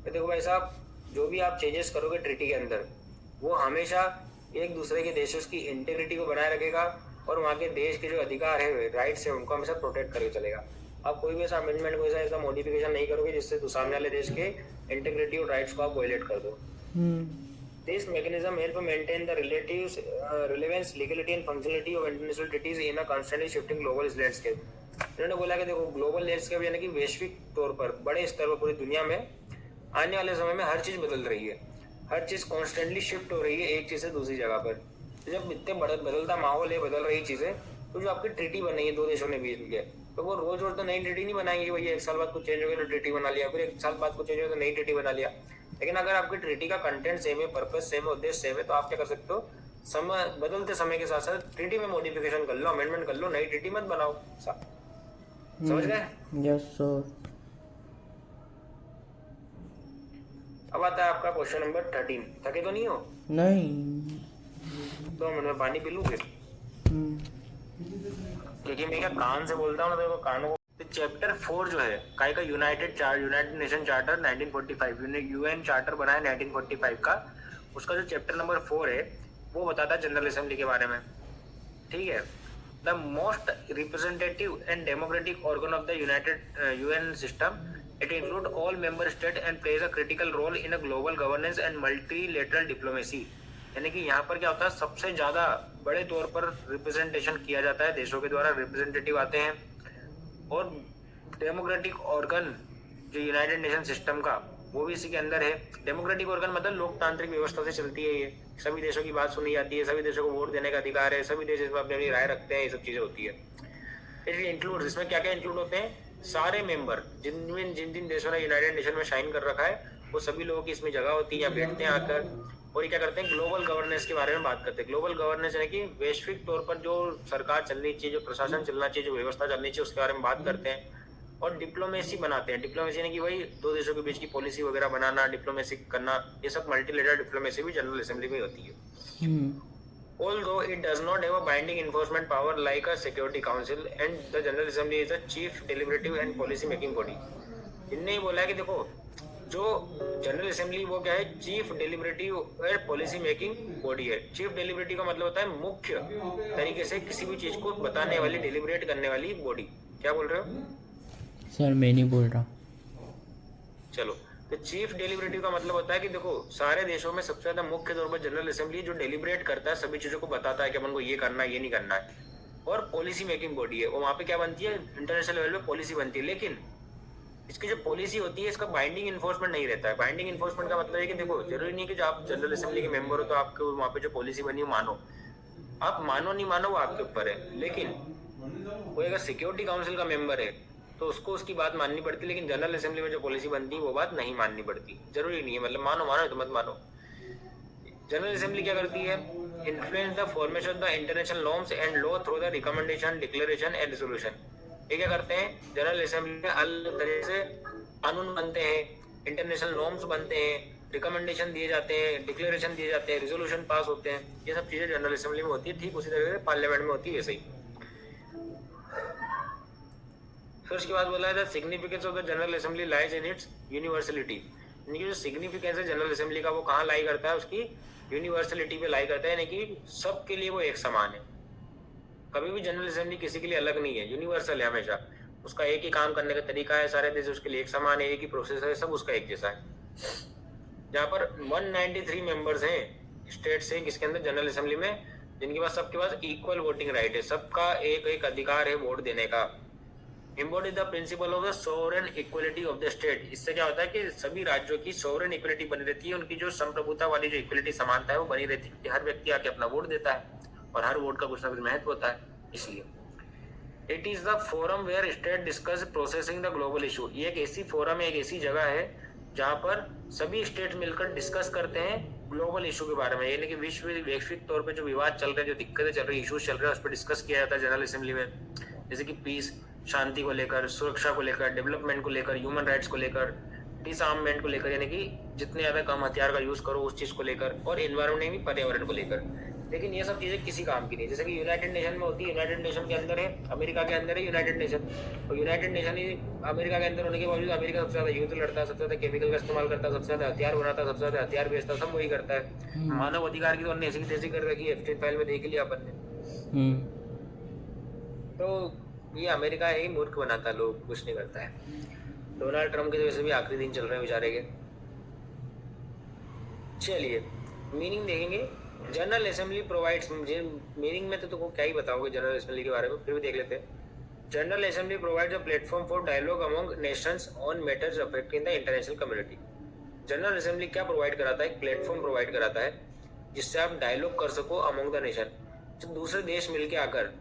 Speaker 1: कि देखो भाई साहब, जो भी आप चेंजेस करोगे ट्रीटी के अंदर, वो हमेशा एक दूसरे के देशों की इंटीग्रिटी को बनाए रखेगा और वहाँ के देश के जो अधिकार है, राइट्स है, उनको हमेशा प्रोटेक्ट करके चलेगा। आप कोई भी ऐसा अमेंडमेंट, कोई ऐसा मॉडिफिकेशन नहीं करोगे जिससे सामने वाले देश के इंटीग्रिटी और राइट्स को आप वायलेट कर दो। This mechanism help maintain the relative relevance, legality and functionality of international treaties in a constantly shifting global landscape। इन्होंने बोला कि देखो ग्लोबल लैंडस्केप यानी कि वैश्विक तौर पर बड़े स्तर पर पूरी दुनिया में आने वाले समय में हर चीज बदल रही है, हर चीज कॉन्स्टेंटली शिफ्ट हो रही है एक चीज से दूसरी जगह पर। तो जब इतने बदलता माहौल है, बदल रही चीजें, तो जो आपकी ट्रीटी बनी है दो देशों ने बीच में, तो वो रोज रोज तो नई ट्रीटी नहीं बनाएंगे भैया, एक साल बाद कुछ चेंज हो गया तो ट्रीटी बना लिया, फिर एक साल बाद कुछ चेंज हो गया तो नई ट्रीटी बना लिया। लेकिन अगर आपकी ट्रीटी का कंटेंट सेम है, पर्पस सेम है, उद्देश्य सेम है, तो आप क्या कर सकते हो, समय बदलते समय के साथ साथ ट्रीटी में मॉडिफिकेशन कर लो, अमेंडमेंट कर लो, नई ट्रीटी मत बनाओ। समझ गए?
Speaker 2: Yes sir.
Speaker 1: अब आता है आपका क्वेश्चन नंबर 13। थके तो नहीं हो?
Speaker 2: नहीं।
Speaker 1: 2 मिनट में पानी पी लूं फिर, क्योंकि मैं क्या कान से बोलता हूँ ना, तो कानों को। चैप्टर 4 जो है काय का United nation charter 1945, UN charter बना है 1945 का, उसका जो चैप्टर नंबर 4 है वो बताता है जनरल असेंबली के बारे में, ठीक है। The most representative and democratic organ of the united UN system, it include all member state and plays a critical role in a global governance and multilateral diplomacy. यानी कि यहाँ पर क्या होता है, सबसे ज्यादा बड़े तौर पर रिप्रेजेंटेशन किया जाता है, देशों के द्वारा रिप्रेजेंटेटिव आते हैं, और डेमोक्रेटिक ऑर्गन जो यूनाइटेड नेशन सिस्टम का, वो भी इसी के अंदर है। डेमोक्रेटिक ऑर्गन मतलब लोकतांत्रिक व्यवस्था से चलती है ये, सभी देशों की बात सुनी जाती है, सभी देशों को वोट देने का अधिकार है, सभी देश इसमें अपनी अपनी राय रखते हैं, ये सब चीजें होती है। इट इंक्लूड, इसमें क्या क्या इंक्लूड होते हैं, सारे मेंबर जिन देशों ने यूनाइटेड नेशन में साइन कर रखा है, वो सभी लोगों की इसमें जगह होती है, या बैठते हैं आकर, और ये क्या करते हैं, ग्लोबल गवर्नेंस के बारे में बात करते हैं। ग्लोबल गवर्नेंस यानी कि वैश्विक तौर पर जो सरकार चलनी चाहिए, जो प्रशासन चलना चाहिए, जो व्यवस्था चलनी चाहिए, उसके बारे में बात करते हैं, और डिप्लोमेसी बनाते हैं। डिप्लोमेसी यानी कि वही दो देशों के बीच की पॉलिसी वगैरह बनाना, डिप्लोमेसी करना, ये सब मल्टीलेटरल डिप्लोमेसी भी जनरल असेंबली में होती है। Although it does not have a binding enforcement power like a Security Council, and the General Assembly is the chief deliberative and policy making body। इनने ही बोला है कि देखो, जो जनरल असेंबली वो क्या है, चीफ डेलिबरेटिव और पॉलिसी मेकिंग बॉडी है। चीफ डेलिबरेटिव का मतलब होता है मुख्य तरीके से किसी भी चीज को बताने वाली, डेलिबरेट करने वाली बॉडी। क्या बोल रहे हो
Speaker 2: सर? मैं नहीं बोल रहा।
Speaker 1: चलो, तो चीफ डेलिबरेटिव का मतलब होता है कि देखो, सारे देशों में सबसे ज्यादा मुख्य तौर पर जनरल असेंबली जो डेलिबरेट करता है, सभी चीजों को बताता है कि अपन को ये करना है, ये नहीं करना है, और पॉलिसी मेकिंग बॉडी है। वो वहाँ पे क्या बनती है, इंटरनेशनल लेवल पे पॉलिसी बनती है। लेकिन इसकी जो पॉलिसी होती है, इसका बाइंडिंग इन्फोर्समेंट नहीं रहता है। बाइंडिंग इन्फोर्समेंट का मतलब है कि देखो, जरूरी नहीं कि जो आप जनरल असेंबली के मेंबर हो तो आपको वहाँ पे जो पॉलिसी बनी हो मानो, आप मानो नहीं मानो वो आपके ऊपर है। लेकिन कोई अगर सिक्योरिटी काउंसिल का मेंबर है तो उसको उसकी बात माननी पड़ती है, लेकिन जनरल असेंबली में जो पॉलिसी बनती है वो बात नहीं माननी पड़ती। जरूरी नहीं है, मतलब मानो मानो तो मत मानो। जनरल असेंबली क्या करती है, influence the formation of the international norms and law through the recommendation, declaration and resolution. ये क्या करते हैं, जनरल असेंबली में अलग तरह से कानून बनते हैं, इंटरनेशनल नॉर्म्स बनते हैं, रिकमेंडेशन दिए जाते हैं, डिक्लेरेशन दिए जाते हैं, रेजोल्यूशन पास होते हैं। ये सब चीजें जनरल असेंबली में होती है, ठीक उसी तरह से पार्लियामेंट में होती है वैसे ही। फिर उसके बाद बोला है the significance of the general assembly lies in its universality. इनकी जो सिग्निफिकेंस है जनरल असेंबली का, वो कहाँ लाई करता है, उसकी यूनिवर्सलिटी पे लाई करता है, यानी कि सबके लिए वो एक समान है। कभी भी जनरल असेंबली किसी के लिए अलग नहीं है, यूनिवर्सल है हमेशा। उसका एक ही काम करने का तरीका है, सारे देश उसके लिए एक समान है, एक ही प्रोसेस है, सब उसका एक जैसा है। जहाँ पर 193 मेंबर्स हैं स्टेट से किसके अंदर, जनरल असेंबली में, जिनके पास सबके पास इक्वल वोटिंग राइट है, सबका एक एक अधिकार है वोट देने का। embody the principle of the sovereign equality of the state। इससे क्या होता है कि सभी राज्यों की sovereign equality बनी रहती है, उनकी जो संप्रभुता वाली जो इक्वलिटी समानता है वो बनी रहती है। हर व्यक्ति आके अपना वोट देता है और हर वोट का कुछ ना कुछ महत्व होता है। इसलिए it is the forum where state discuss processing the global issue. ये एक ऐसी फोरम है, एक ऐसी जगह है जहाँ पर सभी स्टेट मिलकर डिस्कस करते हैं ग्लोबल इशू के बारे में, यानी कि वैश्विक तौर पे जो विवाद चल रहे हैं, जो दिक्कतें चल रही है, इश्यूज चल रहे हैं, उस पर डिस्कस किया जाता है जनरल असेंबली में। जैसे कि पीस, शांति को लेकर, सुरक्षा को लेकर, डेवलपमेंट को लेकर, ह्यूमन राइट्स को लेकर, डिसआर्ममेंट को लेकर, यानी कि जितने ज्यादा कम हथियार का यूज करो उस चीज को लेकर, और एनवायरमेंट में पर्यावरण को लेकर। लेकिन ये सब चीजें किसी काम की नहीं। जैसे कि यूनाइटेड नेशन में होती है, यूनाइटेड नेशन के अंदर है, अमेरिका के अंदर है यूनाइटेड नेशन, और यूनाइटेड नेशन ही अमेरिका के अंदर होने के बावजूद अमेरिका सबसे ज्यादा युद्ध लड़ता है, सबसे ज्यादा केमिकल का इस्तेमाल करता है, सबसे ज्यादा हथियार बनाता है, सबसे ज्यादा हथियार बेचता है, सब वही करता है। मानव अधिकार की तो हमने ऐसी तैसी कर रखी है, एप्स्टीन फाइल में देख लिया अपन ने। तो ये अमेरिका ही मूर्ख बनाता है, लोग कुछ नहीं करता है। डोनाल्ड ट्रम्प के तो वैसे भी आखिरी दिन चल रहे हैं बेचारे के। चलिए मीनिंग देखेंगे। जनरल असेंबली प्रोवाइड्स, मीनिंग में तो तुमको क्या ही बताओगे जनरल असेंबली के बारे में, फिर भी देख लेते हैं। General assembly provides a platform for dialogue among nations on matters affecting the international community. General assembly क्या प्रोवाइड कराता है? एक प्लेटफॉर्म प्रोवाइड कराता है जिससे आप डायलॉग कर सको अमंग द नेशन, जो दूसरे देश मिलके आकर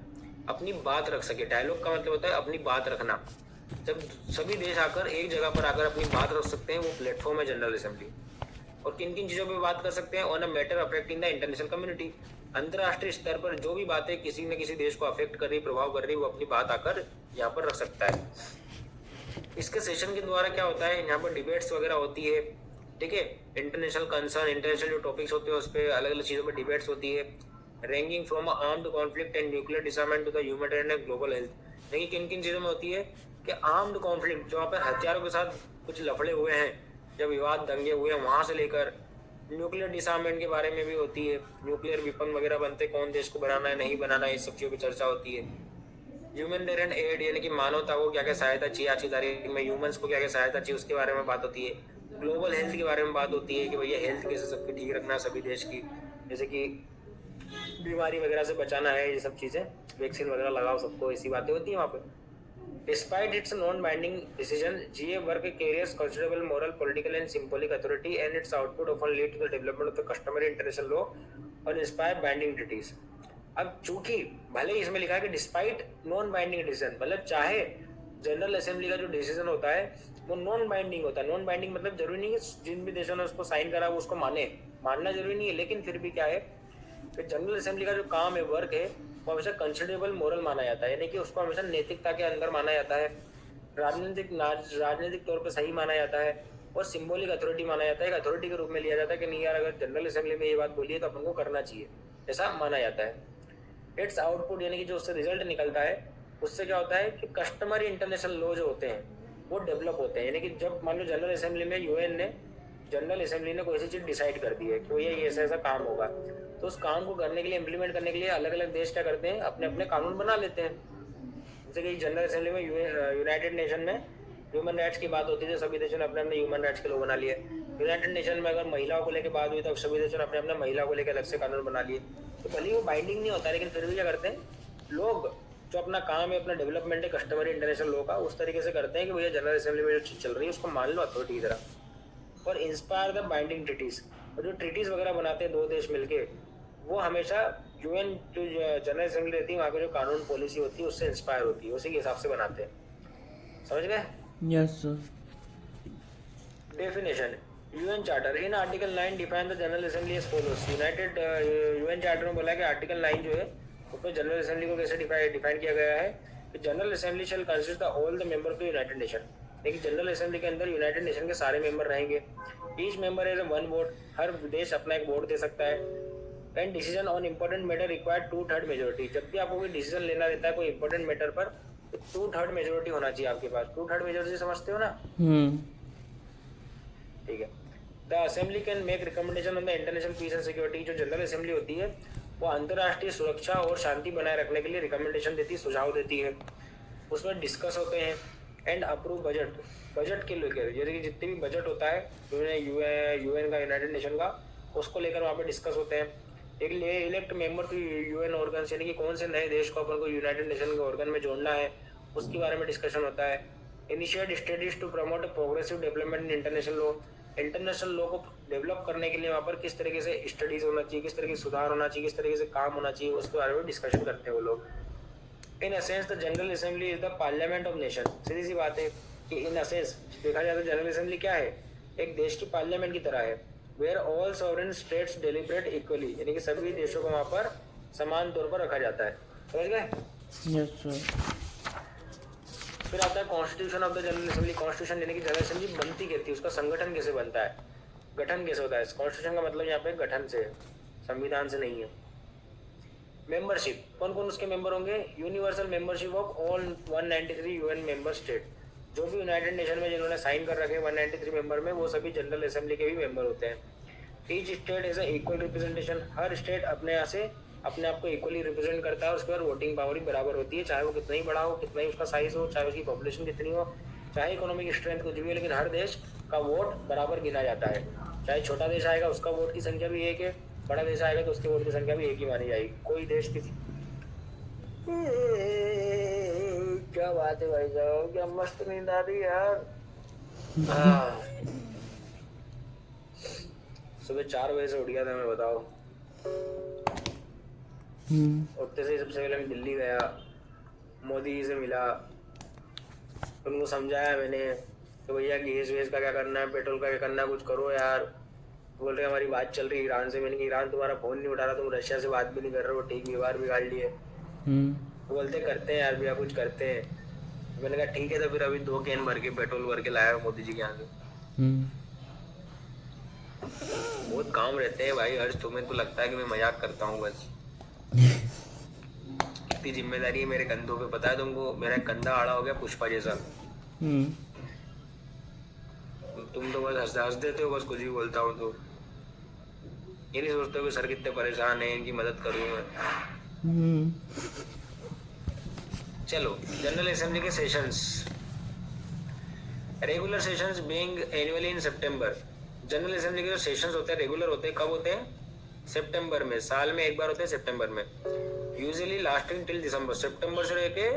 Speaker 1: अपनी बात रख सके। डायलॉग का मतलब होता है अपनी बात रखना। जब सभी देश आकर एक जगह पर आकर अपनी बात रख सकते हैं, वो प्लेटफॉर्म है जनरल असेंबली। और किन किन चीज़ों पे बात कर सकते हैं? On a matter affecting the international community, अंतर्राष्ट्रीय स्तर पर जो भी बातें किसी न किसी देश को अफेक्ट कर रही, प्रभाव कर रही, वो अपनी बात आकर यहाँ पर रख सकता है। इसके सेशन के द्वारा क्या होता है, यहाँ पर डिबेट्स वगैरह होती है, ठीक है। इंटरनेशनल कंसर्न, इंटरनेशनल जो टॉपिक्स होते हैं उस पर अलग अलग चीज़ों पर डिबेट्स होती है। Ranging from armed conflict and nuclear disarmament to the humanitarian and global health. देखिए किन किन चीज़ों में होती है कि आर्म्ड कॉन्फ्लिक्ट, जो वहाँ पर हथियारों के साथ कुछ लफड़े हुए हैं, जब विवाद दंगे हुए हैं, वहाँ से लेकर न्यूक्लियर डिसआर्ममेंट के बारे में भी होती है। न्यूक्लियर वेपन वगैरह बनते, कौन देश को बनाना है नहीं बनाना है, इस सब चीज़ों की चर्चा होती है। ह्यूमैनिटेरियन एड, यानी कि मानवता को क्या क्या सहायता चाहिए आज की तारीख में, ह्यूमंस को क्या क्या सहायता चाहिए, उसके बारे में बात होती है। ग्लोबल हेल्थ के बारे में बात होती है कि भैया हेल्थ कैसे सबकी ठीक रखना, सभी देश की, जैसे कि बीमारी वगैरह से बचाना है, ये सब चीज़ें, वैक्सीन वगैरह लगाओ सबको, ऐसी बातें होती हैं वहाँ पे। Despite its non-binding decision, GA work carries considerable moral, political, and symbolic authority, and its output often lead to the development of the customary international law और inspire binding treaties. अब चूंकि भले ही इसमें लिखा है कि डिस्पाइट नॉन बाइंडिंग डिसीजन, मतलब चाहे जनरल असेंबली का जो डिसीजन होता है वो नॉन बाइंडिंग होता है। नॉन बाइंडिंग मतलब जरूरी नहीं है जिन भी देशों ने उसको साइन करा वो उसको मानना जरूरी नहीं है, लेकिन फिर भी क्या है कि जनरल असेंबली का जो काम है, वर्क है, वो हमेशा कंसिडरेबल मोरल माना जाता है, यानी कि उसको हमेशा नैतिकता के अंदर माना जाता है, राजनीतिक तौर पर सही माना जाता है, और सिंबॉलिक अथॉरिटी माना जाता है। एक अथॉरिटी के रूप में लिया जाता है कि नहीं यार अगर जनरल असेंबली में ये बात बोली है तो अपन को करना चाहिए, ऐसा माना जाता है। इट्स आउटपुट, यानी कि जो उससे रिजल्ट निकलता है, उससे क्या होता है कि कस्टमरी इंटरनेशनल लॉ जो होते हैं वो डेवलप होते हैं। यानी कि जब मान लो जनरल असेंबली में जनरल असेंबली ने कोई सी चीज़ डिसाइड कर दी है कि भैया ये ऐसा ऐसा काम होगा, तो उस काम को करने के लिए, इम्प्लीमेंट करने के लिए अलग अलग देश क्या करते हैं, अपने अपने कानून बना लेते हैं। जैसे कि जनरल असेंबली में यूनाइटेड नेशन में ह्यूमन राइट्स की बात होती है, सभी देशों ने अपने अपने ह्यूमन राइट्स के लॉ बना लिए। यूनाइटेड नेशन में अगर महिलाओं को लेकर बात हुई तो सभी देशों ने अपने अपने महिलाओं को लेकर अलग से कानून बना लिए। तो भले ही वो बाइंडिंग नहीं होता, लेकिन फिर भी क्या करते हैं लोग, जो अपना काम है, अपना डेवलपमेंट है कस्टमरी इंटरनेशनल लॉ का, उस तरीके से करते हैं कि भैया जनरल असेंबली में जो चीज़ चल रही है उसको मान लो अथॉरिटी की तरह, और इंस्पायर द बाइंडिंग ट्रीटीज। और जो ट्रीटीज वगैरह बनाते हैं दो देश मिलके, वो हमेशा यूएन जो जनरल असेंबली रहती है वहाँ की जो कानून पॉलिसी होती है उससे इंस्पायर होती है, उसी के हिसाब से बनाते हैं। समझ गए?
Speaker 2: Yes sir.
Speaker 1: Definition, UN charter in article 9 define the general assembly as follows. United UN charter में बोला है कि आर्टिकल 9 जो है उसमें जनरल असेंबली को कैसे डिफाइन किया गया है कि General Assembly shall consist the all the member of the United Nation. लेकिन जनरल असेंबली के अंदर यूनाइटेड नेशन के सारे मेंबर रहेंगे। Each member is one vote, हर देश अपना एक वोट दे सकता है। And decision on important matter required 2/3 majority. जब भी आपको कोई डिसीजन लेना रहता है कोई इंपॉर्टेंट मैटर पर, तो 2/3 मेजोरिटी होना चाहिए आपके पास। 2/3 मेजोरिटी समझते हो ना? ठीक है। The assembly can make recommendation on the international peace and security. जो जनरल असेंबली होती है वो अंतर्राष्ट्रीय सुरक्षा और शांति बनाए रखने के लिए रिकमेंडेशन देती है, सुझाव देती है, उसमें डिस्कस होते हैं। एंड अप्रूव बजट के लेकर, जैसे कि जितने भी बजट होता है यूएन का, यूनाइटेड नेशन का, उसको लेकर वहाँ पे डिस्कस होते हैं। एक elect member to UN organ, यानी कि कौन से नए देश को अपन को यूनाइटेड नेशन के ऑर्गन में जोड़ना है, उसके बारे में डिस्कशन होता है। Initiate studies to promote progressive development in international law को डेवलप करने के लिए वहाँ पर किस तरीके से स्टडीज होना चाहिए, किस तरीके से सुधार होना चाहिए, किस तरीके से काम होना चाहिए, उसके बारे में डिस्कशन करते हैं वो लोग। In essence the general Assembly is the parliament of nation. सीधी सी बात है कि इन असेंस देखा जाए तो जनरल असेंबली क्या है, एक देश की पार्लियामेंट की तरह है, where all sovereign states deliberate equally, यानी कि सभी देशों को वहाँ पर समान तौर पर रखा जाता है। समझ गए?
Speaker 2: Yes sir.
Speaker 1: फिर आता है constitution of the general assembly. Constitution यानी कि जनरल असेंबली बनती कैसी है, उसका संगठन कैसे बनता है, गठन कैसे होता है। कॉन्स्टिट्यूशन का मतलब यहाँ पे गठन से है, संविधान से नहीं है। मेंबरशिप, कौन कौन उसके मेंबर होंगे? Universal membership of all 193 UN member state, जो भी यूनाइटेड नेशन में जिन्होंने साइन कर रखे 193 मेंबर में, वो सभी जनरल असेंबली के भी मेंबर होते हैं। Each state has equal representation, हर स्टेट अपने यहाँ से अपने आप को इक्वली रिप्रेजेंट करता है। उसके बाद वोटिंग पावर भी बराबर होती है, चाहे वो कितना ही बड़ा हो, कितना ही उसका साइज हो, चाहे उसकी पॉपुलेशन कितनी हो, चाहे इकोनॉमिक स्ट्रेंथ कुछ भी हो, लेकिन हर देश का वोट बराबर गिना जाता है। चाहे छोटा देश आएगा उसका वोट की संख्या भी एक है, बड़ा देश आएगा तो उसके वोट की संख्या भी एक ही मानी जाएगी। कोई देश किसी क्या बात है भाई साहब, क्या मस्त नींद आ रही है यार। सुबह 4 बजे से उठ गया था मैं, बताओ। उठते से सबसे पहले मैं दिल्ली गया, मोदी जी से मिला, उनको समझाया मैंने तो भैया गैस वेस का क्या करना है, पेट्रोल का क्या करना है, कुछ करो यार। बोल रहे हमारी बात चल रही है ईरान से। मैंने कहा ईरान तुम्हारा फ़ोन नहीं उठा रहा, तुम रशिया से बात भी नहीं कर रहे हो, ठीक व्यवहार बिगाड़ लिए। बोलते करते हैं यार भैया, कुछ करते हैं। मैंने कहा ठीक है, तो फिर अभी 2 कैन भर के पेट्रोल भर के लाया मोदी जी के यहाँ से। बहुत काम रहते हैं भाई हर्ष, तुम्हें तो लगता है कि मैं मजाक करता हूँ बस। इतनी जिम्मेदारी है मेरे कंधों पे, पता है तुमको? मेरा कंधा आड़ा हो गया पुष्पा जैसा। तुम तो बस हंस देते हो, बस कुछ भी बोलता हूँ तो। ये नहीं सोचते हो कि सर कितने परेशान हैं, इनकी मदद करूँ मैं। चलो, जनरल असेंबली के sessions. Regular sessions being annually in September. General assembly के जो सेशंस होते हैं रेगुलर होते हैं, कब होते हैं? सितंबर में, साल में एक बार होते हैं सितंबर में। यूजुअली लास्टिंग टिल दिसंबर, सितंबर से लेके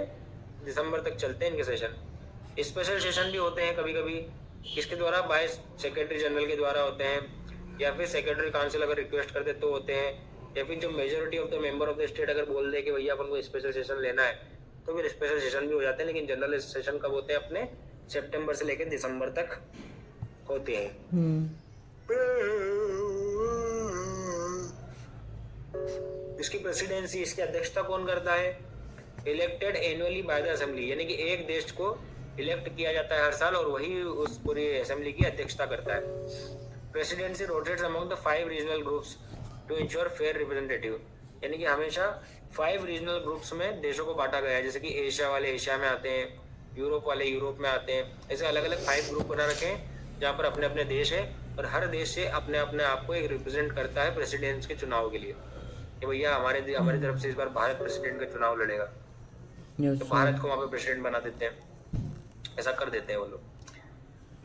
Speaker 1: दिसंबर तक चलते हैं इनके सेशन। स्पेशल सेशन भी होते हैं कभी कभी, किसके द्वारा? बाय सेक्रेटरी जनरल के द्वारा होते हैं, या फिर सेक्रेटरी काउंसिल अगर रिक्वेस्ट कर दे तो होते हैं, या फिर जो majority of the member of the state अगर बोल दे कि भैया अपन को स्पेशल सेशन लेना है तो फिर स्पेशल सेशन भी हो जाते हैं। लेकिन जनरल सेशन कब होते हैं? अपने सितंबर से लेकर दिसंबर तक होते हैं। इसकी प्रेसिडेंसी, इसकी अध्यक्षता कौन करता है? Elected annually by the assembly, यानी कि एक देश को इलेक्ट किया जाता है हर साल और वही उस पूरी असेंबली की अध्यक्षता करता है। Presidency rotates among the 5 regional groups to ensure fair representative, यानी कि हमेशा 5 रीजनल ग्रुप्स में देशों को बांटा गया है। जैसे कि एशिया वाले एशिया में आते हैं, यूरोप वाले यूरोप में आते हैं, ऐसे अलग अलग 5 ग्रुप बना रखे हैं जहाँ पर अपने अपने देश है और हर देश से अपने अपने आप को एक रिप्रेजेंट करता है प्रेसिडेंट के चुनाव के लिए कि भैया हमारी तरफ से इस बार भारत प्रेसिडेंट का चुनाव लड़ेगा, तो भारत को वहाँ पे प्रेसिडेंट बना देते हैं, ऐसा कर देते हैं वो लोग।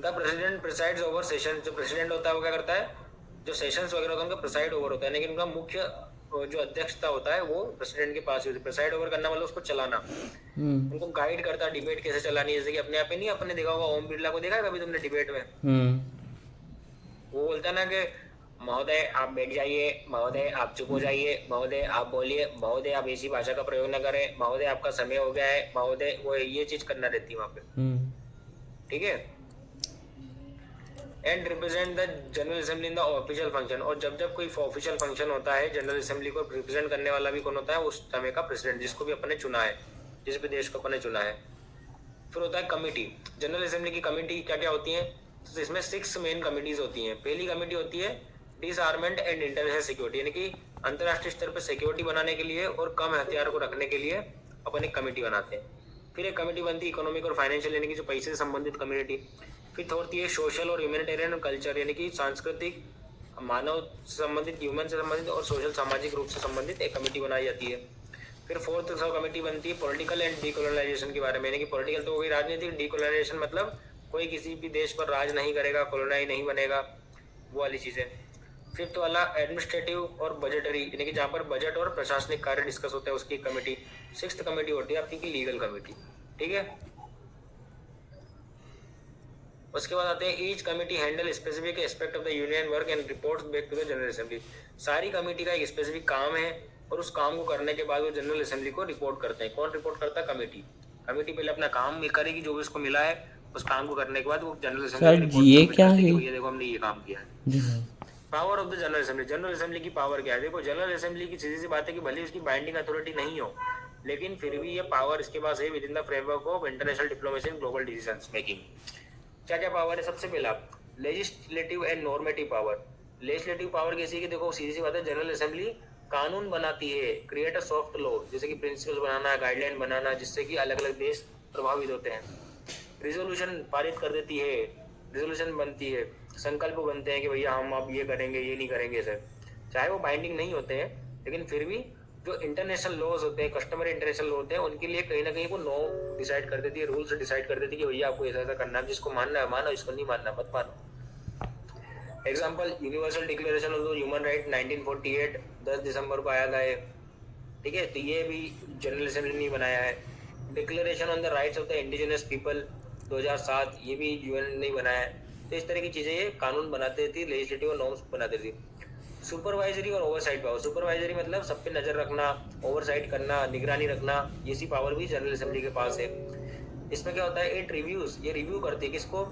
Speaker 1: The president presides over session, जो प्रेसिडेंट होता है वो क्या करता है? जो सेशंस वगैरह होता है उनका प्रिसाइड ओवर होता है, लेकिन उनका मुख्य जो अध्यक्षता होता है वो प्रेसिडेंट के पास ही होती है। प्रिसाइड ओवर करना मतलब उसको चलाना, उनको गाइड करता है डिबेट कैसे चलानी है। जैसे कि अपने आप ही नहीं, अपने देखा होगा ओम बिरला को, देखा है कभी तुमने डिबेट में? वो बोलता है ना कि महोदय आप बैठ जाइए, महोदय आप चुप हो जाइए, महोदय आप बोलिए, महोदय आप ऐसी भाषा का प्रयोग न करें, महोदय आपका समय हो गया है, महोदय, वो ये चीज करना रहती है वहाँ पे, ठीक है। And represent the general assembly in the official function, और जब जब कोई ऑफिशियल फंक्शन होता है जनरल असेंबली को रिप्रेजेंट करने वाला भी कौन होता है? उस समय का प्रेसिडेंट, जिसको भी अपने चुना है, जिस भी देश को अपने चुना है। फिर होता है कमिटी। जनरल असेंबली की कमिटी क्या क्या होती है? तो इसमें 6 मेन कमिटीज होती हैं। पहली कमिटी होती है डिसआर्मेंट एंड इंटरनेशनल सिक्योरिटी, यानी कि अंतर्राष्ट्रीय स्तर पर सिक्योरिटी बनाने के लिए और कम हथियार को रखने के लिए अपन एक कमेटी बनाते हैं। फिर एक कमेटी बनती है इकोनॉमिक और फाइनेंशियल, यानी कि जो पैसे से संबंधित कम्युनिटी। फिर होती है सोशल और ह्यूमैनिटेरियन और कल्चर, यानी कि सांस्कृतिक, मानव से संबंधित, ह्यूमन से संबंधित और सोशल सामाजिक रूप से संबंधित एक कमेटी बनाई जाती है। फिर 4th सब कमेटी बनती है पॉलिटिकल एंड डीकोलोनाइजेशन के बारे में, यानी कि पॉलिटिकल तो हो गई राजनीतिक, डीकोलोनाइजेशन मतलब कोई किसी भी देश पर राज नहीं करेगा, कॉलोनाइज नहीं बनेगा, वो वाली चीज़ें। 5th वाला एडमिनिस्ट्रेटिव और बजटरी, यानी कि जहाँ पर बजट और प्रशासनिक कार्य डिस्कस होते हैं, उसकी कमेटी। 6th कमेटी होती है आपकी की लीगल कमेटी, ठीक है। उसके बाद आते हैं each committee handle specific aspect of the union work and reports back to the general assembly. सारी कमेटी का एक स्पेसिफिक काम है और उस काम को करने के बाद वो जनरल असेंबली को रिपोर्ट करते हैं। कौन रिपोर्ट करता है? कमेटी। कमेटी पहले अपना काम भी करेगी जो भी उसको मिला है, उस काम को करने के बाद वो जनरल
Speaker 2: सर,
Speaker 1: असेंबली रिपोर्ट
Speaker 2: ये
Speaker 1: सबमिट
Speaker 2: क्या
Speaker 1: करती है कि
Speaker 2: है?
Speaker 1: भैया देखो हमने ये काम किया है।
Speaker 2: जी हाँ।
Speaker 1: Power of the general assembly की पावर क्या है? देखो, जनरल असेंबली की सीधी सी बात है कि भले उसकी बाइंडिंग अथॉरिटी नहीं हो, लेकिन फिर भी ये पावर इसके पास है with in the framework of international diplomacy and global decisions making. क्या क्या पावर है? सबसे पहला legislative and normative power. Legislative power कैसी है कि देखो सीधी सी बात है, जनरल असेंबली कानून बनाती है, क्रिएट अ सॉफ्ट लॉ, जैसे कि प्रिंसिपल्स बनाना, गाइडलाइन बनाना, जिससे कि अलग अलग देश प्रभावित होते हैं। रिजोल्यूशन पारित कर देती है, रिजोल्यूशन बनती है, संकल्प बनते हैं कि भैया हम अब ये करेंगे, ये नहीं करेंगे सर। चाहे वो बाइंडिंग नहीं होते हैं, लेकिन फिर भी जो इंटरनेशनल लॉज होते हैं, कस्टमर इंटरनेशनल लॉ होते हैं, उनके लिए कहीं ना कहीं वो नो डिसाइड कर देती है, रूल्स डिसाइड कर देती है कि भैया आपको ऐसा ऐसा करना है, जिसको मानना है मानो, इसको नहीं मानना मत मानो। Example, universal declaration of human right 1948 10 दिसंबर को आया था ये, ठीक है, तो ये भी जनरल असेंबली ने बनाया है। Declaration on the rights of the indigenous people 2007, ये भी यूएन ने बनाया है। तो इस तरह की चीज़ें ये कानून बनाते थी, लेजिस्लेटिव और नॉर्म्स बनाते थी। सुपरवाइजरी और ओवरसाइट पावर। सुपरवाइजरी मतलब सब पे नज़र रखना, ओवरसाइट करना, निगरानी रखना, ये सी पावर भी जनरल असेंबली के पास है। इसमें क्या होता है, इट रिव्यूज, ये रिव्यू करती है किसको?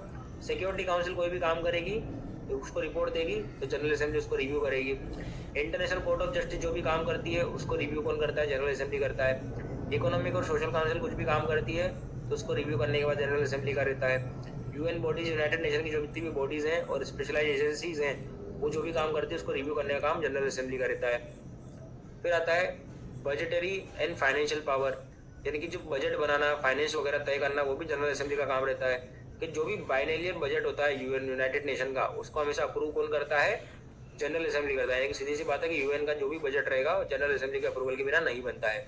Speaker 1: सिक्योरिटी काउंसिल कोई भी काम करेगी तो उसको रिपोर्ट देगी, तो जनरल असेंबली उसको रिव्यू करेगी। इंटरनेशनल कोर्ट ऑफ जस्टिस जो भी काम करती है उसको रिव्यू कौन करता है? जनरल असेंबली करता है। इकोनॉमिक और सोशल काउंसिल कुछ भी काम करती है तो उसको रिव्यू करने के बाद जनरल असेंबली का रहता है। यूएन बॉडीज, यूनाइटेड नेशन की जो जितनी भी बॉडीज़ हैं और स्पेशलाइज एजेंसीज हैं, वो जो भी काम करती है उसको रिव्यू करने का काम जनरल असेंबली का रहता है। फिर आता है बजटरी एंड फाइनेंशियल पावर, यानी कि जो बजट बनाना, फाइनेंस वगैरह तय करना, वो भी जनरल असेंबली का काम रहता है। कि जो भी बाइनोमियल बजट होता है यूएन, यूनाइटेड नेशन का, उसको हमेशा अप्रूव कौन करता है? जनरल असेंबली करता है। यानी कि सीधी सी बात है कि यूएन का जो भी बजट रहेगा जनरल असेंबली के अप्रूवल के बिना नहीं बनता है।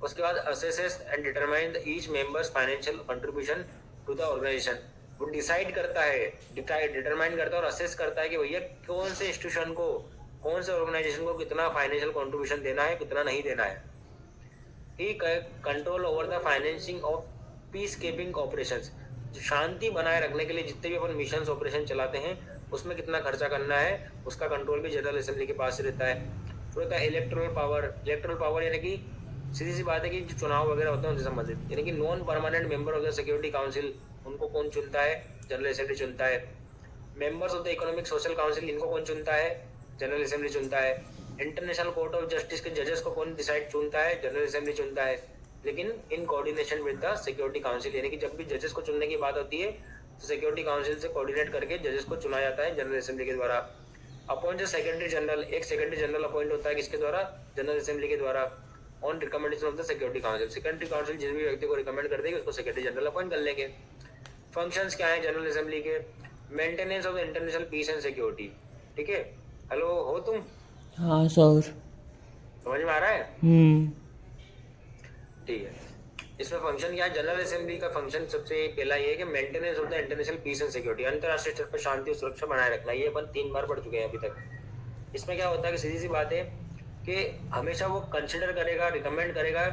Speaker 1: उसके बाद assesses and determine each members financial contribution to the organisation. वो डिसाइड करता है, डिटरमाइन करता है और असेस करता है कि भैया कौन से इंस्टीट्यूशन को, कौन से ऑर्गेनाइजेशन को कितना फाइनेंशियल कंट्रीब्यूशन देना है, कितना नहीं देना है। ही control over the financing of peace keeping operations. शांति बनाए रखने के लिए जितने भी अपन मिशन ऑपरेशन चलाते हैं उसमें कितना खर्चा करना है, उसका कंट्रोल भी जनरल असेंबली के पास रहता है। फिर होता है इलेक्टोरल पावर। इलेक्टोरल पावर यानी कि सीधी सी बात है कि जो चुनाव वगैरह होते हैं उनसे संबंधित, यानी कि non permanent member of the security council, उनको कौन चुनता है? जनरल असेंबली चुनता है। Members of the economic social council, इनको कौन चुनता है? जनरल असेंबली चुनता है। इंटरनेशनल कोर्ट ऑफ जस्टिस के जजेस को कौन डिसाइड चुनता है? जनरल असेंबली चुनता है, लेकिन in coordination with the security council. यानी कि जब भी जजेस को चुनने की बात होती है तो सिक्योरिटी काउंसिल से कोऑर्डिनेट करके जजेस को चुना जाता है जनरल असेंबली के द्वारा। अपॉइंट सेक्रेटरी जनरल, एक सेक्रेटरी जनरल अपॉइंट होता है किसके द्वारा? जनरल असेंबली के द्वारा, on recommendation of the security council. Security council जिस भी व्यक्ति को रिकमेंड कर देगी उसको सेक्रेटरी जनरल अपॉइंट कर लेंगे। फंक्शंस क्या है जनरल असेंबली के? Maintenance of the international peace and security. ठीक है, हेलो हो तुम?
Speaker 2: हाँ सर।
Speaker 1: समझ में आ रहा है? ठीक है। इसमें फंक्शन क्या है? जनरल असेंबली का फंक्शन सबसे पहला ये है कि maintenance of the international peace and security, अंतरराष्ट्रीय स्तर पर शांति और सुरक्षा बनाए रखना। ये अपन 3 बार पढ़ चुके हैं अभी तक। इसमें क्या होता है कि सीधी सी बात है कि हमेशा वो कंसिडर करेगा, रिकमेंड करेगा,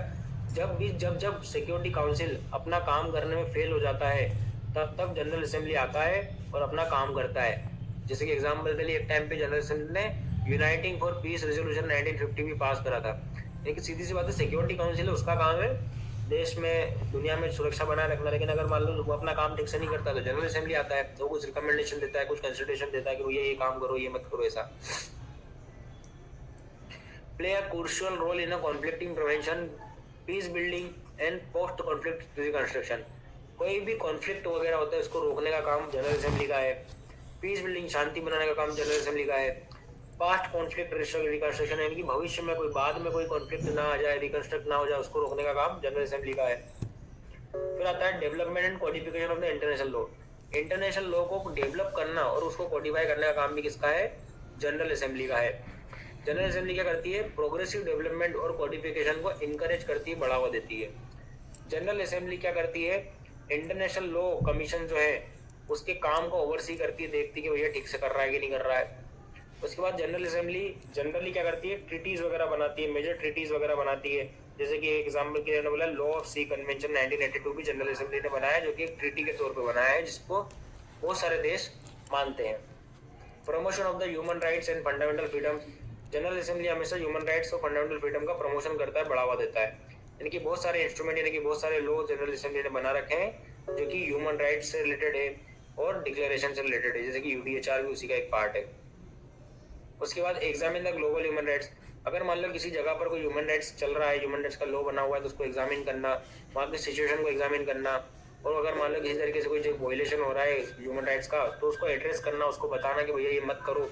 Speaker 1: जब सिक्योरिटी काउंसिल अपना काम करने में फेल हो जाता है तब जनरल असेंबली आता है और अपना काम करता है। जैसे कि एग्जाम्पल के लिए एक टाइम पे जनरल असेंबली ने यूनाइटिंग फॉर पीस रेजोल्यूशन 1950 भी पास करा था। लेकिन सीधी सी बात है, सिक्योरिटी काउंसिल है, उसका काम है देश में, दुनिया में सुरक्षा बनाए रखना। लेकिन अगर मान लो वो अपना काम ठीक से नहीं करता तो जनरल असेंबली आता है, तो कुछ रिकमेंडेशन देता है, कुछ कंसिडरेशन देता है कि भैया ये काम करो, ये मत करो, ऐसा। Play a crucial role in a conflicting prevention, peace building and post conflict reconstruction. कोई भी कॉन्फ्लिक्ट वगैरह होता है उसको रोकने का काम जनरल असेंबली का है। पीस बिल्डिंग, शांति बनाने का काम जनरल असेंबली का है। पास्ट कॉन्फ्लिक्ट रिकंस्ट्रक्शन, यानी कि भविष्य में कोई, बाद में कोई कॉन्फ्लिक्ट ना आ जाए, रिकंस्ट्रक्ट ना हो जाए, उसको रोकने का काम जनरल असेंबली का है। फिर आता है development and codification of the international law. International law को डेवलप करना और उसको कोडिफाई करने का काम भी किसका है? जनरल असेंबली का है। जनरल असेंबली क्या करती है? प्रोग्रेसिव डेवलपमेंट और कोडिफिकेशन को इनकरेज करती है, बढ़ावा देती है। जनरल असेंबली क्या करती है? इंटरनेशनल लॉ कमीशन जो है उसके काम को ओवरसी करती है, देखती है कि भैया ठीक से कर रहा है कि नहीं कर रहा है। उसके बाद जनरल असेंबली जनरली क्या करती है? ट्रीटीज वगैरह बनाती है, मेजर ट्रीटीज वगैरह बनाती है। जैसे कि एग्जाम्पल के लिए बोला, लॉ ऑफ सी कन्वेंशन 1982 भी जनरल असेंबली ने बनाया, जो कि एक ट्रीटी के तौर पर बनाया है, जिसको बहुत सारे देश मानते हैं। Promotion of the human rights and fundamental freedom. General assembly हमेशा ह्यूमन राइट्स और फंडामेंटल फ्रीडम का प्रमोशन करता है, बढ़ावा देता है। यानी कि बहुत सारे इंस्ट्रूमेंट यानी कि बहुत सारे लॉ जनरल असेंबली ने बना रखे हैं जो कि ह्यूमन राइट्स से रिलेटेड है और डिक्लेरेशन से रिलेटेड है, जैसे कि यूडीएचआर भी उसी का एक पार्ट है। उसके बाद examine the global human rights. अगर मान लो किसी जगह पर कोई ह्यूमन राइट्स चल रहा है, ह्यूमन राइट्स का लॉ बना हुआ है, तो उसको एग्जामिन करना, वहाँ की सिचुएशन को एग्जामिन करना, और अगर मान लो किसी तरीके से कोई जो वायलेशन हो रहा है ह्यूमन राइट्स का, तो उसको एड्रेस करना, उसको बताना कि भैया ये मत करो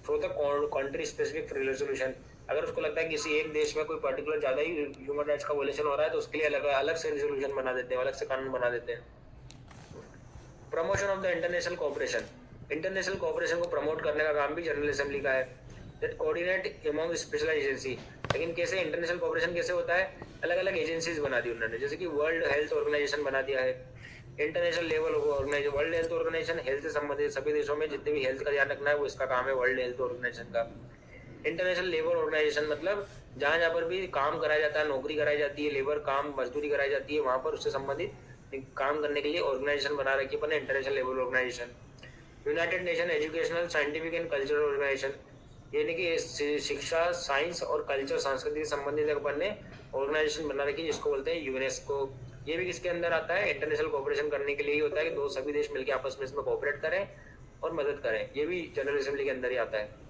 Speaker 1: through the country specific resolution. अगर उसको लगता है किसी एक देश में कोई पर्टिकुलर ज़्यादा ही ह्यूमन राइट्स का वायलेशन हो रहा है, तो उसके लिए अलग अलग से रेजोल्यूशन बना देते हैं, अलग से कानून बना देते हैं। Promotion of the international cooperation. International cooperation को प्रमोट करने का काम भी जनरल असेंबली का है। That coordinate among specialised agency. लेकिन कैसे इंटरनेशनल कोऑपरेशन कैसे होता है, अलग अलग एजेंसीज बना दी उन्होंने, जैसे कि वर्ल्ड हेल्थ ऑर्गेनाइजेशन बना दिया है, international level organisation. World health organisation health से संबंधित सभी देशों में जितने भी हेल्थ का ध्यान रखना है वो इसका काम है, वर्ल्ड हेल्थ ऑर्गेनाइजेशन का। इंटरनेशनल लेबर ऑर्गेनाइजेशन मतलब जहाँ जहाँ पर भी काम कराया जाता है, नौकरी कराई जाती है, लेबर काम मजदूरी कराई जाती है, वहाँ पर उससे संबंधित काम करने के लिए ऑर्गेनाइजेशन बना रखी है international labour organisation. United nation educational scientific and cultural organisation, यानी कि शिक्षा, साइंस और कल्चर, संस्कृति से संबंधित अपन ने ऑर्गेनाइजेशन बना रखी है जिसको बोलते हैं यूनेस्को। ये भी किसके अंदर आता है, इंटरनेशनल कोऑपरेशन करने के लिए ही होता है कि सभी देश मिलकर आपस में इसमें कोऑपरेट करें और मदद करें। ये भी जनरल असेंबली के अंदर ही आता है।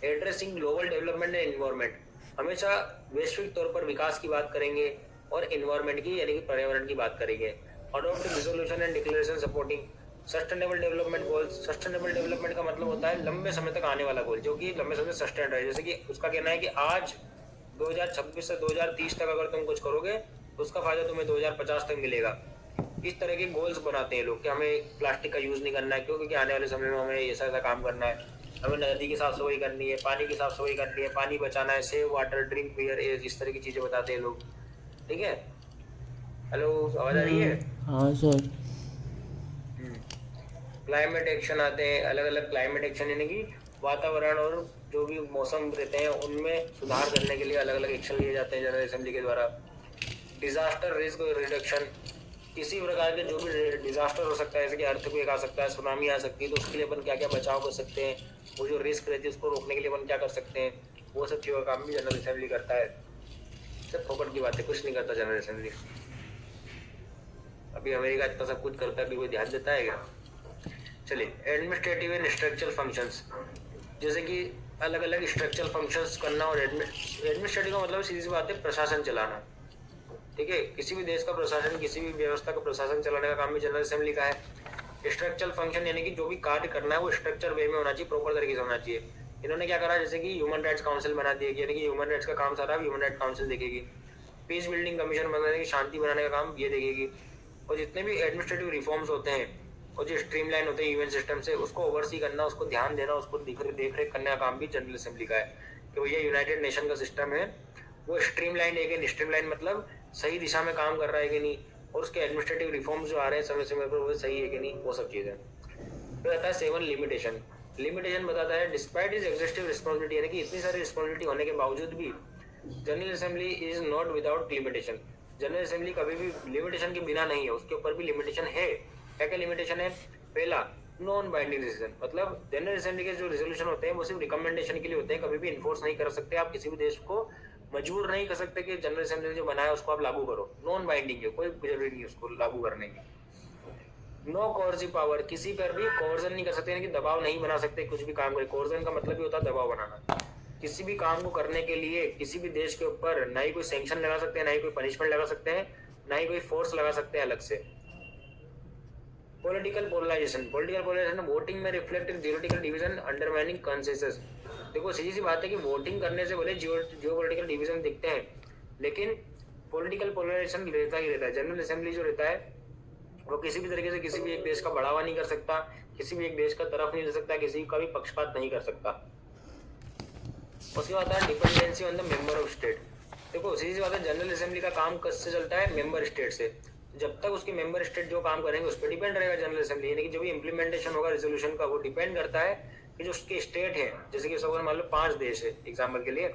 Speaker 1: Addressing global development and environment, हमेशा वैश्विक तौर पर विकास की बात करेंगे और एनवायरमेंट की यानी कि पर्यावरण की बात करेंगे। Adopt resolution and declaration supporting sustainable development goals. Sustainable development का मतलब होता है लंबे समय तक आने वाला गोल, जो कि लंबे समय सस्टेन रहे। जैसे कि उसका कहना है कि आज 2026 से 2030 तक अगर तुम कुछ करोगे तो उसका फायदा तुम्हें 2050 तक मिलेगा। इस तरह के गोल्स बनाते हैं लोग कि हमें प्लास्टिक का यूज़ नहीं करना है, क्योंकि आने वाले समय में हमें ऐसा ऐसा काम करना है, हमें नदी की साफ सफाई करनी है, पानी की साफ सफाई करनी है, पानी बचाना है, सेव वाटर, ड्रिंक बियर, इस तरह की चीज़ें बताते हैं लोग। ठीक है, हेलो आवाज़ आ रही है?
Speaker 2: हाँ सर।
Speaker 1: क्लाइमेट एक्शन आते हैं, अलग अलग क्लाइमेट एक्शन यानी कि वातावरण और जो भी मौसम रहते हैं उनमें सुधार करने के लिए अलग अलग एक्शन लिए जाते हैं जनरल असेंबली के द्वारा। डिजास्टर रिस्क रिडक्शन, किसी प्रकार के जो भी डिजास्टर हो सकता है, जैसे कि अर्थक्वेक आ सकता है, सुनामी आ सकती है, तो उसके लिए अपन क्या क्या बचाव कर सकते हैं, वो जो रिस्क रहती है उसको रोकने के लिए अपन क्या कर सकते हैं, वो सब चीज़ों का काम भी जनरल असेंबली करता है। सब फोकट की बात है, कुछ नहीं करता जनरल असेंबली। अभी अमेरिका इतना सब कुछ करता है, अभी कोई ध्यान देता है क्या? चलिए, एडमिनिस्ट्रेटिव एंड स्ट्रक्चरल फंक्शंस, जैसे कि अलग अलग स्ट्रक्चरल फंक्शंस करना। और एडमिनिस्ट्रेटिव का मतलब सीधी सी बात है प्रशासन चलाना। ठीक है, किसी भी देश का प्रशासन, किसी भी व्यवस्था का प्रशासन चलाने का काम भी जनरल असेंबली का है। स्ट्रक्चरल फंक्शन यानी कि जो भी कार्य करना है वो स्ट्रक्चर वे में होना चाहिए, प्रॉपर तरीके से होना चाहिए। इन्होंने क्या करा, जैसे कि ह्यूमन राइट्स काउंसिल बना दिया, यानी कि ह्यूमन राइट्स का काम सारा ह्यूमन राइट्स काउंसिल देखेगी। पीस बिल्डिंग कमीशन बनाने की, शांति बनाने का काम ये देखेगी। और जितने भी एडमिनिस्ट्रेटिव रिफॉर्म्स होते हैं और जो स्ट्रीमलाइन होते हैं यूएन सिस्टम से, उसको ओवरसी करना, उसको ध्यान देना, उसको देख रेख करने का काम भी जनरल असेंबली का है कि भैया यूनाइटेड नेशन का सिस्टम है वो स्ट्रीमलाइन है कि नहीं, स्ट्रीमलाइन मतलब सही दिशा में काम कर रहा है कि नहीं, और उसके एडमिनिस्ट्रेटिव रिफॉर्म्स जो आ रहे हैं समय समय पर वो सही है कि नहीं, वो सब चीज़ें। फिर आता है 7 लिमिटेशन। लिमिटेशन बताता है डिस्पाइट इज एग्जिस्टिव रिस्पॉन्सिबिलिटी, यानी कि इतनी सारी रिस्पॉन्सिबिलिटी होने के बावजूद भी general Assembly is not without limitation. General assembly कभी भी लिमिटेशन के बिना नहीं है, उसके ऊपर भी लिमिटेशन है। क्या क्या लिमिटेशन है? पहला, नॉन बाइंडिंग डिसीजन, मतलब जनरल असेंबली के जो रेजोल्यूशन होते हैं वो सिर्फ रिकमेंडेशन के लिए होते हैं, कभी भी इन्फोर्स नहीं कर सकते आप, किसी भी देश को मजबूर नहीं कर सकते कि जनरल असेंबली ने जो बनाया उसको आप लागू करो। नॉन बाइंडिंग है, कोई जरूरी नहीं उसको लागू करने की। नो कोर्सिव पावर, किसी पर भी कोर्जन नहीं कर सकते, यानी कि दबाव नहीं बना सकते कुछ भी काम करे। कोर्जन का मतलब ही होता है दबाव बनाना। किसी भी काम को करने के लिए किसी भी देश के ऊपर ना ही कोई सैंक्शन लगा सकते हैं, ना ही कोई पनिशमेंट लगा सकते हैं, ना ही कोई फोर्स लगा सकते हैं अलग से। Political polarisation, political polarisation voting में reflected geopolitical division undermining consensus. देखो सीधी सी बात है कि वोटिंग करने से भले जियोपॉलिटिकल डिवीजन दिखते हैं, लेकिन पॉलिटिकल पोलराइजेशन रहता ही रहता है। जनरल असेंबली जो रहता है वो किसी भी तरीके से किसी भी एक देश का बढ़ावा नहीं कर सकता, किसी भी एक देश का तरफ नहीं ले सकता, किसी का भी पक्षपात नहीं कर सकता। उसके बाद आता है dependency on the member of state. देखो सीधी सी बात है, जनरल असेंबली का काम किससे चलता है? मेंबर स्टेट से। जब तक उसके मेंबर स्टेट जो काम करेंगे उस पर डिपेंड रहेगा जनरल असेंबली, यानी कि जो भी इंप्लीमेंटेशन होगा रेजोल्यूशन का वो डिपेंड करता है कि जो उसके स्टेट है, जैसे कि सपोज मान लो 5 देश है एग्जाम्पल के लिए,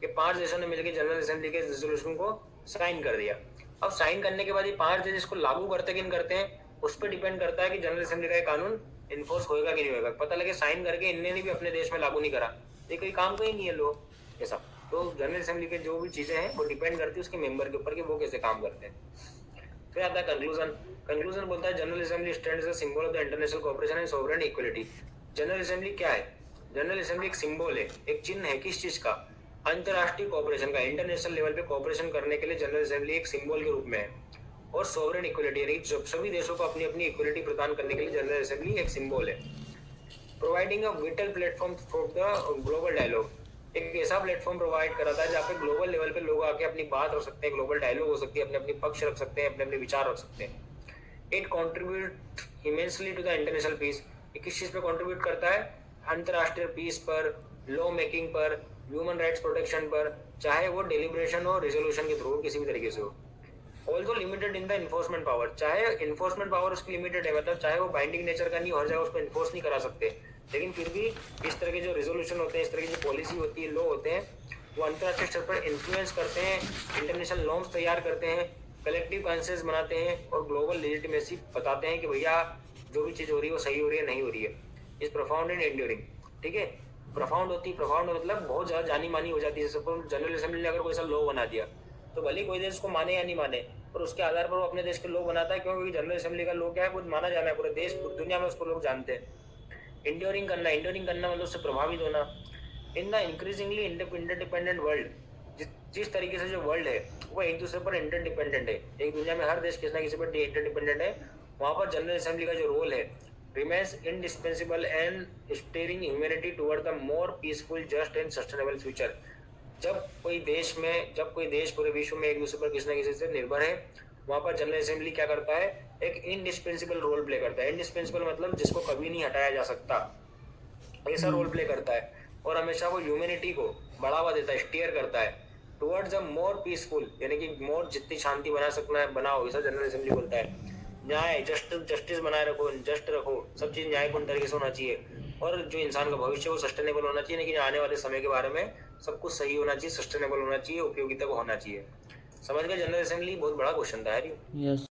Speaker 1: कि 5 देशों ने मिलकर जनरल असेंबली के रेजोल्यूशन को साइन कर दिया। अब साइन करने के बाद ये 5 देश इसको लागू करते कि नहीं करते हैं, उस पर डिपेंड करता है कि जनरल असेंबली का कानून इन्फोर्स होगा कि नहीं होगा। पता लगे साइन करके इनने भी अपने देश में लागू नहीं करा, ये कोई काम का ही नहीं है लोग ऐसा। तो जनरल असेंबली के जो भी चीजें हैं वो डिपेंड करती है उसके मेंबर के ऊपर कि वो कैसे काम करते हैं। फिर आता है कंक्लूजन। कंक्लूजन बोलता है general assembly stands as a symbol of the international cooperation and sovereign equality. General assembly क्या है? जनरल असेंबली एक सिंबल है, एक चिन्ह है, किस चीज का? अंतरराष्ट्रीय कोऑपरेशन का। इंटरनेशनल लेवल पे कोऑपरेशन करने के लिए जनरल असेंबली एक सिंबल के रूप में है। और सॉवरेन इक्वलिटी यानी जब सभी देशों को अपनी अपनी इक्वलिटी प्रदान करने के लिए जनरल असेंबली एक सिंबल है। Providing a vital platform for the global dialogue, एक ऐसा प्लेटफॉर्म प्रोवाइड कराता है जहाँ पे ग्लोबल लेवल पे लोग आके अपनी बात रख सकते हैं, ग्लोबल डायलॉग हो सकती है, अपने अपने पक्ष रख सकते हैं, अपने अपने विचार रख सकते हैं। It contribute immensely to the international peace, ये किस चीज़ पे कॉन्ट्रीब्यूट करता है? अंतर्राष्ट्रीय पीस पर, लॉ मेकिंग पर, ह्यूमन राइट्स प्रोटेक्शन पर, चाहे वो डिलिब्रेशन हो, रिजोल्यूशन के थ्रू किसी भी तरीके से हो। Also limited in the enforcement power, चाहे इन्फोर्समेंट पावर उसकी लिमिटेड है, मतलब चाहे वो बाइंडिंग नेचर का नहीं, हर जगह उसको इन्फोर्स नहीं करा सकते, लेकिन फिर भी इस तरह के जो रेजोल्यूशन होते हैं, इस तरह की जो पॉलिसी होती है, लॉ होते हैं, वो अंतर्राष्ट्रीय स्तर पर इन्फ्लुएंस करते हैं, इंटरनेशनल नॉर्म्स तैयार करते हैं, कलेक्टिव कॉन्सेंस बनाते हैं और ग्लोबल लेजिटिमेसी बताते हैं कि भैया जो भी चीज़ हो रही है वो सही हो रही है, नहीं हो रही है। इज प्रोफाउंड एंड एंड्यूरिंग, ठीक है। प्रोफाउंड होती है, प्रोफाउंड मतलब बहुत ज़्यादा जानी मानी हो जाती है। सपोज जनरल असेंबली ने अगर कोई सा लॉ बना दिया तो भले कोई देश उसको माने या नहीं माने, पर उसके आधार पर वो अपने देश के लॉ बनाता है, क्योंकि जनरल असेंबली का लॉ क्या है, खुद माना जाना है, पूरे देश पूरी दुनिया में उसको लोग जानते हैं। इंड्योरिंग करना, इंड्योरिंग करना मतलब उससे प्रभावित होना। In the increasingly interdependent world, जिस तरीके से जो वर्ल्ड है वो एक दूसरे पर इंटरडिपेंडेंट है, एक दुनिया में हर देश किसी ना किसी पर इंटरडिपेंडेंट है, वहाँ पर जनरल असेंबली का जो रोल है remains indispensable and steering humanity toward the more peaceful, just and sustainable future. जब कोई देश पूरे विश्व में एक दूसरे पर किसी न किसी से निर्भर है, वहाँ पर जनरल असेंबली क्या करता है? एक इंडिस्पेंसिबल रोल प्ले करता है। इंडिस्पेंसिबल मतलब जिसको कभी नहीं हटाया जा सकता, ऐसा रोल प्ले करता है। और हमेशा वो ह्यूमैनिटी को बढ़ावा देता है, स्टीयर करता है टुवर्ड्स अ मोर पीसफुल, यानी कि मोर जितनी शांति बना सकना है बनाओ, ऐसा जनरल असेंबली बोलता है। न्याय, जस्टिस बनाए रखो, जस्ट रखो, सब चीज़ न्यायपूर्ण तरीके से होना चाहिए। और जो इंसान का भविष्य वो सस्टेनेबल होना चाहिए, लेकिन आने वाले समय के बारे में सब कुछ सही होना चाहिए, सस्टेनेबल होना चाहिए, उपयोगिता को होना चाहिए। समझ गए? जनरल असेंबली बहुत बड़ा क्वेश्चन था यार ये।
Speaker 2: यस।